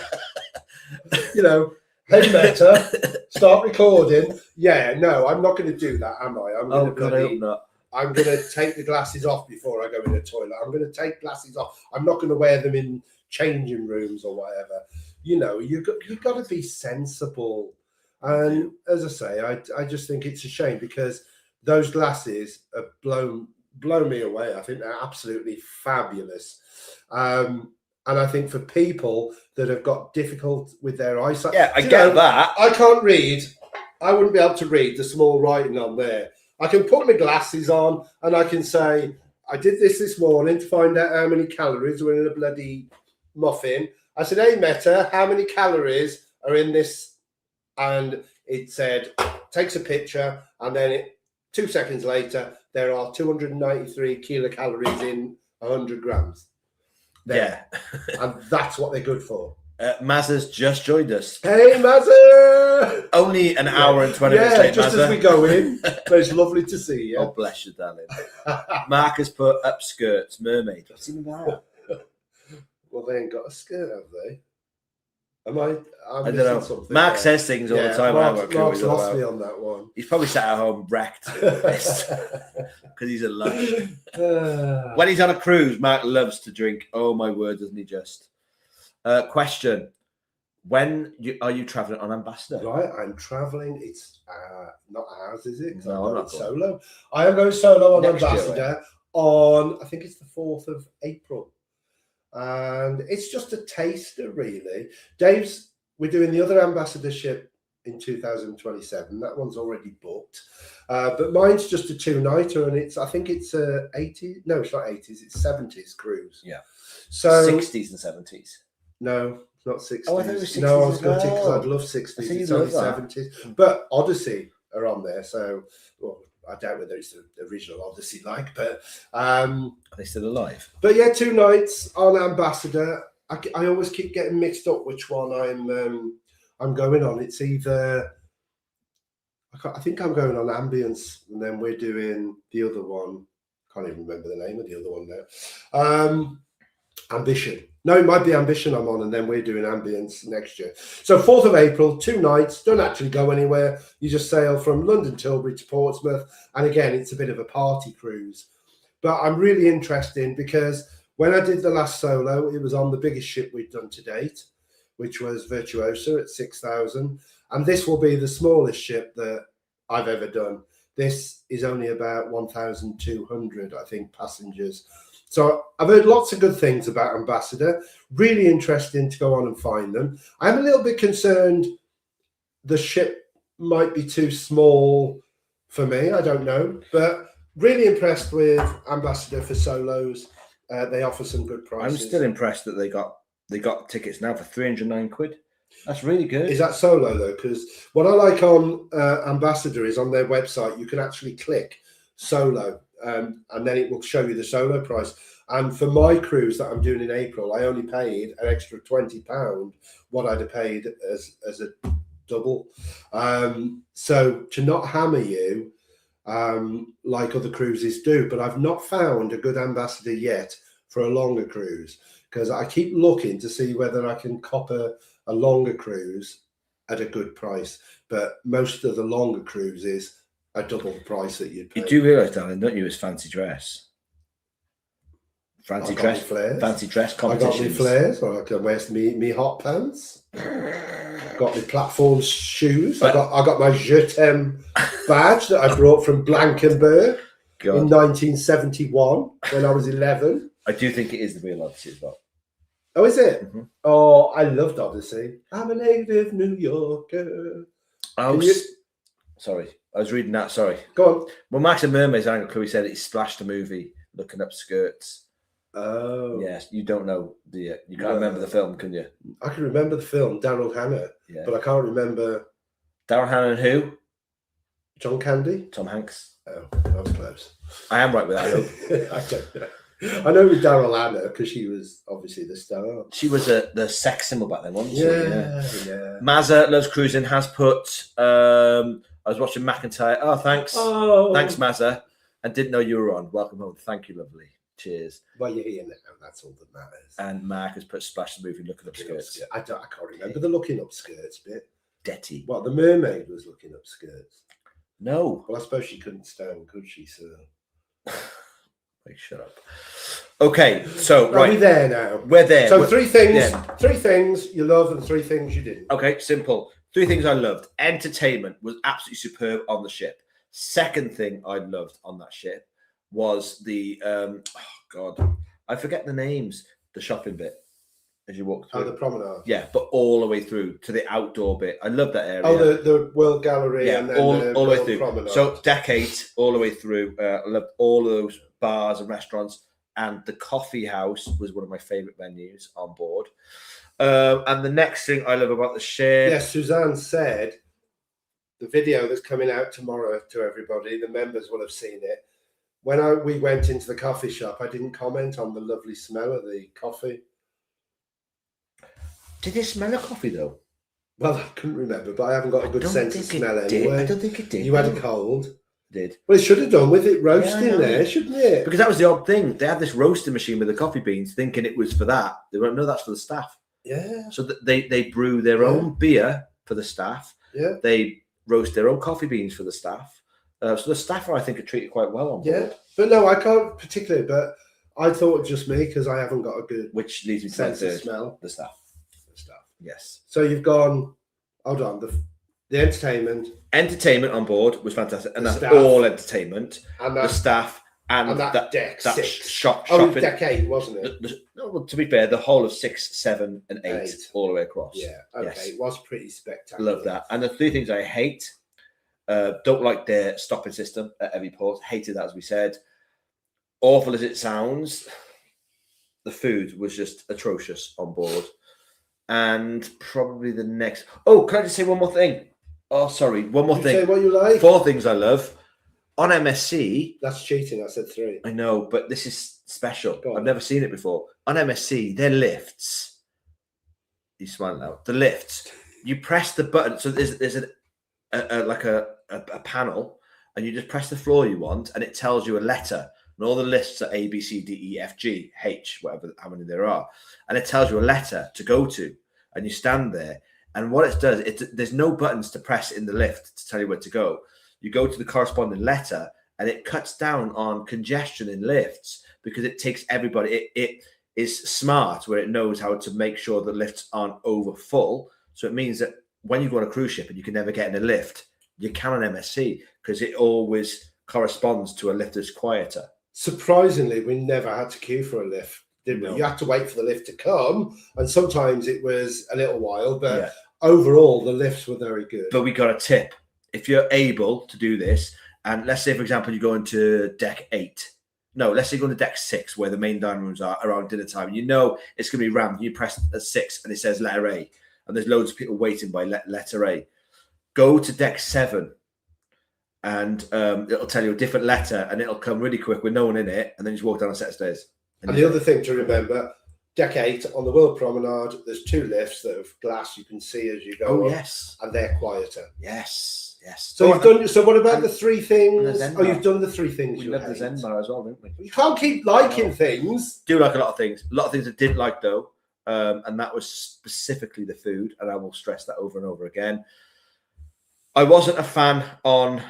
head better, start recording. Yeah, no, I'm not going to do that, am I? I hope not. I'm going to take the glasses off before I go in the toilet. I'm going to take glasses off. I'm not going to wear them in changing rooms or whatever. You've got to be sensible. And as I say, I just think it's a shame because those glasses have blown me away. I think they're absolutely fabulous. And I think for people that have got difficult with their eyesight. Yeah, I get that. I can't read. I wouldn't be able to read the small writing on there. I can put my glasses on and I can say, I did this morning to find out how many calories were in a bloody muffin. I said, hey, Meta, how many calories are in this? And it said, takes a picture, and then 2 seconds later, there are 293 kilocalories in 100 grams. There. Yeah. And that's what they're good for. Mazza's just joined us. Hey, Mazza! Only an hour and 20 minutes late, just Mazza. as we go in. But it's lovely to see you. Oh, bless you, darling. Mark has put up skirts, mermaid. What's in that? Well, they ain't got a skirt, have they? I don't know. Something Mark there. says things all the time. Mark's lost me on that one. He's probably sat at home wrecked because he's a lush. When he's on a cruise, Mark loves to drink. Oh my word, doesn't he just? Question: when are you traveling on ambassador? Right, I'm traveling. It's not ours, is it? No, I'm not solo. I am going solo on Next ambassador year, on. I think it's the 4th of April. And it's just a taster, really. We're doing the other ambassadorship in 2027. That one's already booked. But mine's just a 2-nighter, and I think it's a 80s. No, it's not 80s. It's 70s cruise. Yeah. So 60s and 70s. No, it's not 60s. Oh, I thought it was 60s. No, I was going to because I'd love 60s. It's only 70s. But Odyssey are on there, so I doubt whether it's the original Odyssey but are they still alive? But yeah, 2 nights on ambassador. I always keep getting mixed up which one I'm going on. It's either I think I'm going on Ambience, and then we're doing the other one. Can't even remember the name of the other one now. Ambition. No, it might be Ambition I'm on, and then we're doing Ambience next year. So 4th of April, 2 nights, don't actually go anywhere. You just sail from London Tilbury to Portsmouth. And again, it's a bit of a party cruise. But I'm really interested because when I did the last solo, it was on the biggest ship we'd done to date, which was Virtuosa at 6,000. And this will be the smallest ship that I've ever done. This is only about 1,200, I think, passengers. So I've heard lots of good things about Ambassador. Really interesting to go on and find them. I'm a little bit concerned the ship might be too small for me. I don't know. But really impressed with Ambassador for solos. They offer some good prices. I'm still impressed that they got tickets now for 309 quid. That's really good. Is that solo though? Because what I like on Ambassador is on their website, you can actually click solo. And then it will show you the solo price. And for my cruise that I'm doing in April, I only paid an extra £20 what I'd have paid as a double. So to not hammer you like other cruises do, but I've not found a good ambassador yet for a longer cruise because I keep looking to see whether I can cop a longer cruise at a good price. But most of the longer cruises are double the price that you'd pay. You do realise, darling, don't you, it's fancy dress? Fancy dress competitions. I got my flares, or I can wear me hot pants. Got my platform shoes. I got my Je t'aime badge that I brought from Blankenberg in 1971 when I was 11. I do think it is the real Odyssey as well. Oh, is it? Mm-hmm. Oh, I loved Odyssey. I'm a native New Yorker. Sorry, I was reading that. Sorry. Go on. Well, Max and Mermaids Angle Crew, he said he splashed a movie looking up skirts. Oh, Yes, you don't know, do you? You can't remember the film, can you? I can remember the film Daryl Hannah, Yeah. but I can't remember Darren Hannah and who? John Candy. Tom Hanks. Oh, that was close. I am right with that, I hope. I don't know. I know with Daryl Hannah because she was obviously the star. She was the sex symbol back then, wasn't she? Yeah. Mazza Loves Cruising has put, I was watching McIntyre. Oh, thanks. Oh, Thanks, Mazza. I didn't know you were on. Welcome home. Thank you, lovely. Cheers. Well, you're here now. That's all that matters. And Mark has put Splash the Movie Looking Up Skirts. I can't remember the looking up skirts bit. Detty. Well, the mermaid was looking up skirts. No. Well, I suppose she couldn't stand, could she, sir? Wait, shut up. Okay, so Are we there now? We're there. So three things you love and three things you didn't. Okay, simple. 3 things I loved. Entertainment was absolutely superb on the ship. Second thing I loved on that ship was the I forget the names. The shopping bit as you walk through. Oh, the promenade. Yeah, but all the way through to the outdoor bit. I love that area. Oh, the World Gallery. Yeah, and then all the the way World through. Promenade. So deck 8 all the way through. I loved all of those bars and restaurants. And the coffee house was one of my favourite venues on board. And the next thing I love about the ship. Yes, Suzanne said the video that's coming out tomorrow to everybody, the members will have seen it. When we went into the coffee shop, I didn't comment on the lovely smell of the coffee. Did it smell of coffee though? Well, I couldn't remember, but I haven't got a good sense of smell Did. anyway. I don't think it did. You had a cold. Did. Well, it should have done with it roasting there, shouldn't it? Because that was the odd thing. They had this roasting machine with the coffee beans, thinking it was for that. They won't know that's for the staff. Yeah. So they brew their own beer for the staff. Yeah. They roast their own coffee beans for the staff. So the staff, I think, are treated quite well on board. Yeah. But no, I can't particularly. But I thought just me because I haven't got a good Which leads me to sense of smell. The staff. The staff. Yes. So you've gone. Hold on. The entertainment. Entertainment on board was fantastic, and The that's staff. all entertainment. And The staff and that deck that 6. shopping. Oh, it was deck 8, wasn't it? Well, to be fair, the whole of 6, 7, and 8 all the way across. Yeah. Okay. Yes. It was pretty spectacular. Love that. And the 3 things I hate, don't like their stopping system at every port. Hated that, as we said. Awful as it sounds, the food was just atrocious on board. And probably the next. Oh, can I just say one more thing? Oh, sorry. One more thing. Say what you like. 4 things I love. On MSC. That's cheating. I said 3. I know, but this is special. Go on. I've never seen it before. On MSC, their lifts. You smile now. The lifts. You press the button. So there's a panel, and you just press the floor you want, and it tells you a letter. And all the lists are A, B, C, D, E, F, G, H, whatever, how many there are. And it tells you a letter to go to, and you stand there. And what it does, there's no buttons to press in the lift to tell you where to go. You go to the corresponding letter, and it cuts down on congestion in lifts because it takes everybody. It is smart where it knows how to make sure the lifts aren't over full. So it means that when you go on a cruise ship and you can never get in a lift, you can on MSC because it always corresponds to a lift that's quieter. Surprisingly, we never had to queue for a lift, did we? No. You had to wait for the lift to come, and sometimes it was a little while, but overall, the lifts were very good. But we got a tip. If you're able to do this, and let's say, for example, you go into deck 8. No, let's say you go into deck 6, where the main dining rooms are around dinner time. You know it's going to be rammed. You press a 6, and it says letter A, and there's loads of people waiting by letter A. Go to deck 7. And it'll tell you a different letter, and it'll come really quick with no one in it, and then you just walk down a set of stairs. And the other thing to remember, deck 8 on the World Promenade, there's 2 lifts that have glass you can see as you go Oh, up, yes. and they're quieter. Yes, yes. So you've done. So what about the 3 things? Zen Oh, bar. you've done the 3 things. We you love the hate. Zen bar as well, don't we? You can't keep liking things. Do like a lot of things. A lot of things I didn't like, though, and that was specifically the food, and I will stress that over and over again. I wasn't a fan on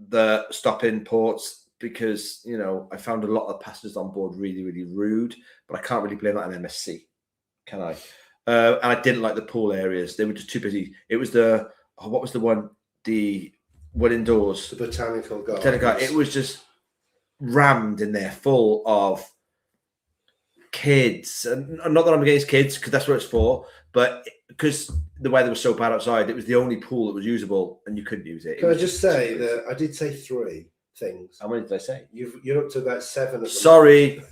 the stop-in ports because, you know, I found a lot of passengers on board really, really rude, but I can't really blame that on MSC, can I? And I didn't like the pool areas. They were just too busy. It was what was the one? The one indoors. The botanical garden. It was just rammed in there, full of kids. And not that I'm against kids, because that's what it's for, but because the weather was so bad outside, it was the only pool that was usable, and you couldn't use it. Can I just say that I did say 3 things? How many did I say? You're up to about 7 at the Sorry. moment.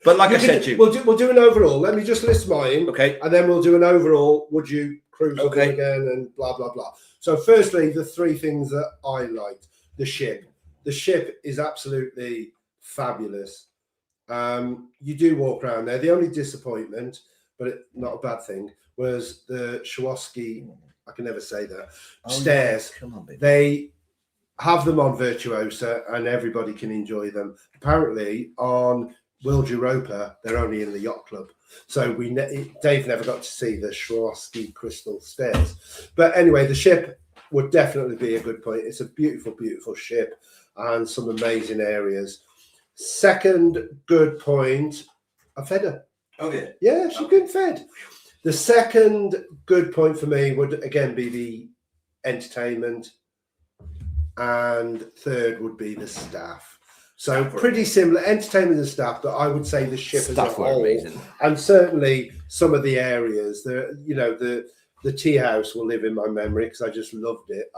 But like I said to you, we'll do an overall. Let me just list mine. Okay. And then we'll do an overall. Would you cruise with Okay. them again and blah, blah, blah. So firstly, the three things that I liked. The ship. The ship is absolutely fabulous. You do walk around there. The only disappointment, but not a bad thing, was the Swarovski, I can never say that, stairs. Yeah. Come on, baby. They have them on Virtuosa and everybody can enjoy them. Apparently on World Europa, they're only in the yacht club. So Dave never got to see the Swarovski crystal stairs. But anyway, the ship would definitely be a good point. It's a beautiful, beautiful ship and some amazing areas. Second good point, I fed her. Okay. Yeah, she's been fed. The second good point for me would again be the entertainment. And third would be the staff. So pretty similar, entertainment and staff, but I would say the ship as a whole. Amazing. And certainly some of the areas, the tea house will live in my memory because I just loved it.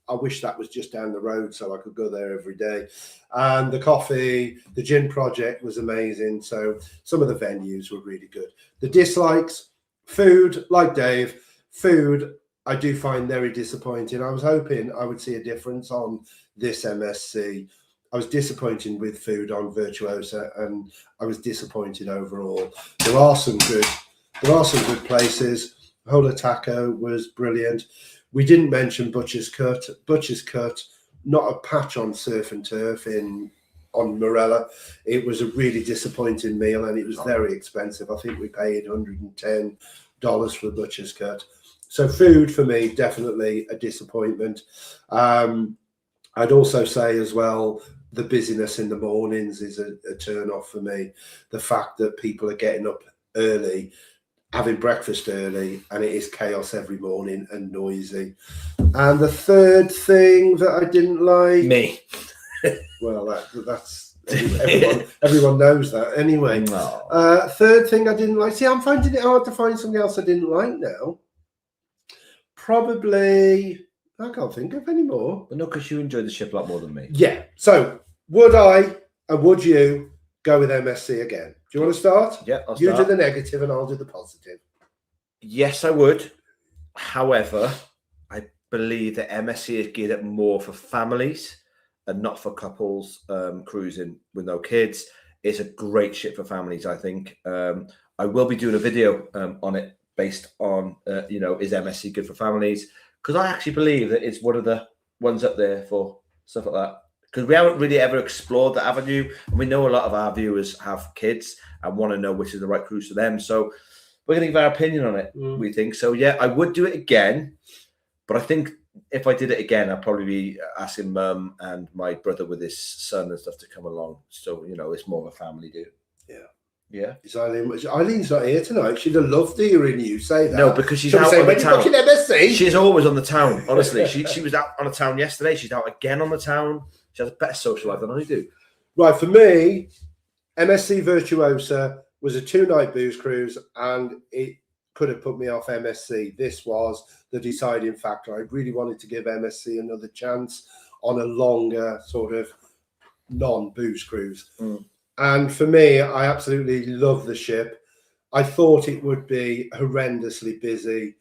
I wish that was just down the road so I could go there every day. And the coffee, the gin project was amazing. So some of the venues were really good. The dislikes, food, like Dave, food, I do find very disappointing. I was hoping I would see a difference on this MSC. I was disappointed with food on Virtuosa and I was disappointed overall. There are some good places. Hola Taco was brilliant. We didn't mention Butcher's Cut. Butcher's Cut, not a patch on surf and turf on Morella. It was a really disappointing meal and it was very expensive. I think we paid $110 for Butcher's Cut. So food for me, definitely a disappointment. I'd also say as well, the busyness in the mornings is a turn off for me. The fact that people are getting up early, having breakfast early, and it is chaos every morning and noisy. And the third thing that I didn't like... Me. Well, that's... everyone knows that anyway. No. Third thing I didn't like... See, I'm finding it hard to find something else I didn't like now. Probably... I can't think of any more. But no, because you enjoyed the ship a lot more than me. Yeah. So, would I and would you go with MSC again? Do you want to start? Yeah, I'll start. You do the negative and I'll do the positive. Yes, I would. However, I believe that MSC is geared up more for families and not for couples cruising with no kids. It's a great ship for families, I think. I will be doing a video on it based on, is MSC good for families? Because I actually believe that it's one of the ones up there for stuff like that. Because we haven't really ever explored that avenue. And we know a lot of our viewers have kids and want to know which is the right cruise for them. So we're going to give our opinion on it, we think. So, yeah, I would do it again. But I think if I did it again, I'd probably be asking Mum and my brother with his son and stuff to come along. So, it's more of a family do. Yeah. Yeah. Eileen, not here tonight. She'd have loved hearing you say that. No, because she's out on the town. MSC? She's always on the town, honestly. She was out on the town yesterday. She's out again on the town. She has a better social life than I do. Right, for me, MSC Virtuosa was a 2-night booze cruise and it could have put me off MSC. This was the deciding factor. I really wanted to give MSC another chance on a longer sort of non-booze cruise. And for me, I absolutely love the ship. I thought it would be horrendously busy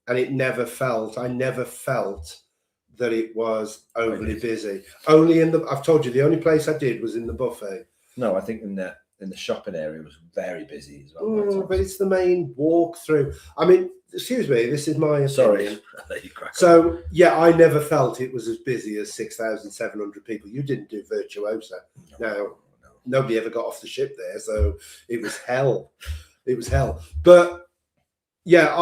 and I never felt that it was overly busy. Only I've told you, the only place I did was in the buffet. No, I think in the shopping area was very busy as well. But it's the main walk-through. I mean, excuse me, this is my opinion. Sorry. So, yeah, I never felt it was as busy as 6,700 people. You didn't do Virtuosa. No. Nobody ever got off the ship there, so it was hell. It was hell. But, yeah,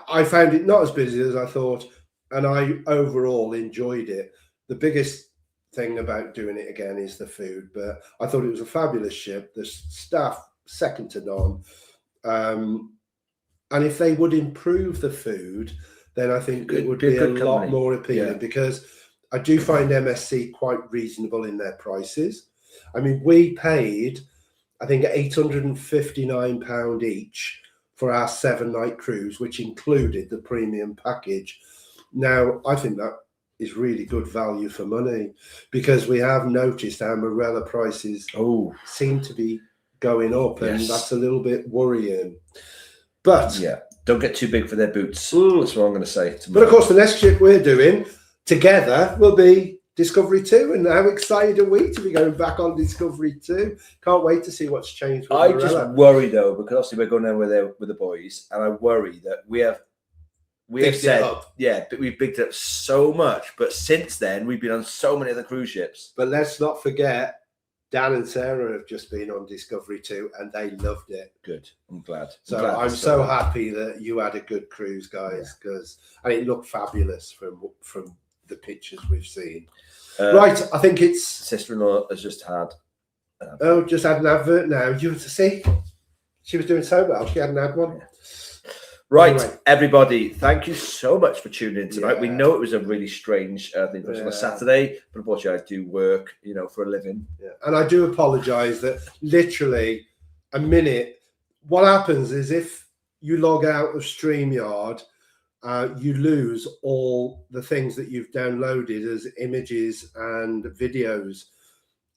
I found it not as busy as I thought, and I overall enjoyed it. The biggest thing about doing it again is the food, but I thought it was a fabulous ship. The staff, second to none. And if they would improve the food, then I think it would be a lot more appealing because I do find MSC quite reasonable in their prices. I mean, we paid, I think, £859 each for our 7-night cruise, which included the premium package. Now, I think that is really good value for money because we have noticed our Morella prices seem to be going up, and Yes. that's a little bit worrying. But Yeah, don't get too big for their boots. Mm. That's what I'm going to say. But of course, the next trip we're doing together will be Discovery 2. And how excited are we to be going back on Discovery 2? Can't wait to see what's changed with I Morella. just worry though, because obviously we're going there with the boys, and I worry that we have Bigged it said, up. yeah, but we've bigged it up so much. But since then, we've been on so many other cruise ships. But let's not forget, Dan and Sarah have just been on Discovery 2 and they loved it. Good. I'm glad. So I'm so happy that you had a good cruise, guys, and it looked fabulous from the pictures we've seen. Right, I think it's sister-in-law has just had. Just had an advert now. You want to see? She was doing so well. She hadn't had one. Yeah. Right, Anyway. Everybody, thank you so much for tuning in tonight. Yeah. We know it was a really strange thing for us on a Saturday, but unfortunately I do work, for a living. Yeah. And I do apologise that literally a minute. What happens is if you log out of StreamYard, you lose all the things that you've downloaded as images and videos.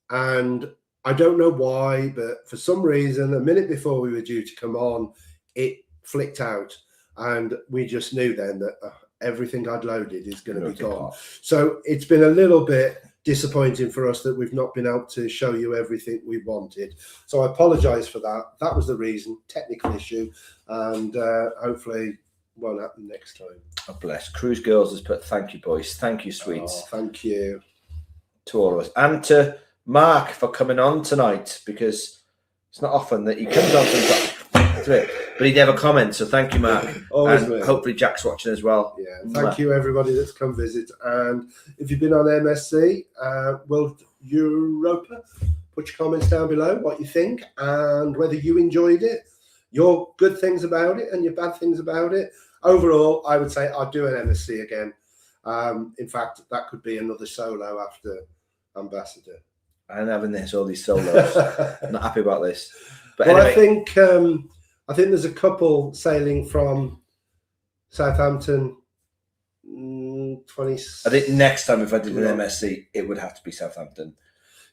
And I don't know why, but for some reason, a minute before we were due to come on, it flicked out. And we just knew then that everything I'd loaded is going to be gone. So it's been a little bit disappointing for us that we've not been able to show you everything we wanted. So I apologise for that. That was the reason, technical issue. And hopefully won't happen next time. God bless. Cruise Girls has put thank you, boys. Thank you, sweets. Oh, thank you. To all of us. And to Mark for coming on tonight, because it's not often that he comes on to it, but he never comments. So thank you, Mark. Always, and mate. hopefully Jack's watching as well. Yeah, thank you everybody that's come visit. And if you've been on MSC World Europa, put your comments down below what you think and whether you enjoyed it, your good things about it and your bad things about it. Overall, I would say I'd do an MSC again. In fact, that could be another solo after Ambassador. I'm having all these solos. I'm not happy about this. But well, anyway. I think there's a couple sailing from Southampton. 20. I think next time if I did an MSC, it would have to be Southampton.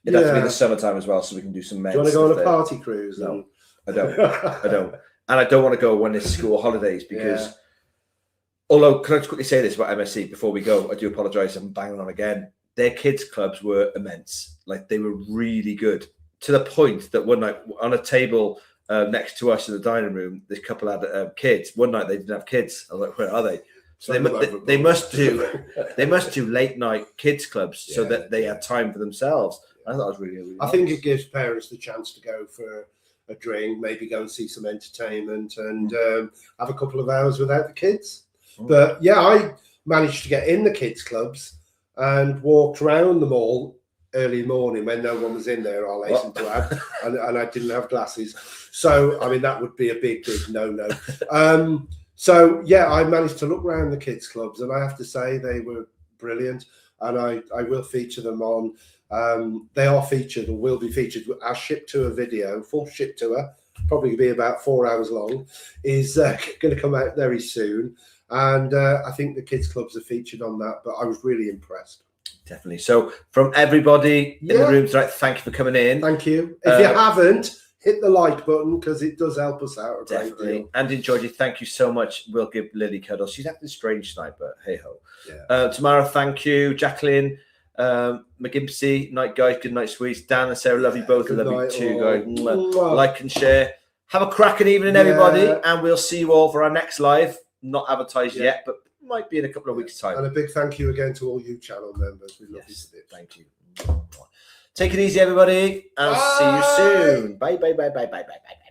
It'd have to be in the summertime as well, so we can do some men's. Do you want to go on a there. party cruise? No, I don't. I don't. And I don't want to go when it's school holidays because, although, can I just quickly say this about MSC before we go? I do apologise, I'm banging on again. Their kids' clubs were immense. Like, they were really good, to the point that one night on a table next to us in the dining room, this couple had kids. One night they didn't have kids. I was like, where are they? So they must do late night kids clubs so that they had time for themselves. I thought it was really, really I think it gives parents the chance to go for a drink, maybe go and see some entertainment and have a couple of hours without the kids. But yeah, I managed to get in the kids clubs and walked around them all early morning when no one was in there, I'll hasten to add, and I didn't have glasses. So, I mean, that would be a big no-no. So, yeah, I managed to look around the kids' clubs, and I have to say they were brilliant, and I will feature them on. They are featured or will be featured. Our ship tour video, full ship tour, probably be about 4 hours long, is going to come out very soon. And I think the kids' clubs are featured on that, but I was really impressed. Definitely. So from everybody in the room tonight, thank you for coming in. Thank you. If you haven't, hit the like button because it does help us out a great deal. And Georgie, thank you so much. We'll give Lily cuddles. She's acting strange tonight, but hey ho. Yeah. Tamara, thank you. Jacqueline, McGimpsey, night guys, good night, sweets. Dan and Sarah, love you both. Love you too, guys. Like and share. Have a cracking evening, everybody, and we'll see you all for our next live. Not advertised yet, but might be in a couple of weeks' time. And a big thank you again to all you channel members. We love you for this. Thank you. Take it easy, everybody. I'll see you soon. Bye, bye, bye, bye, bye, bye, bye.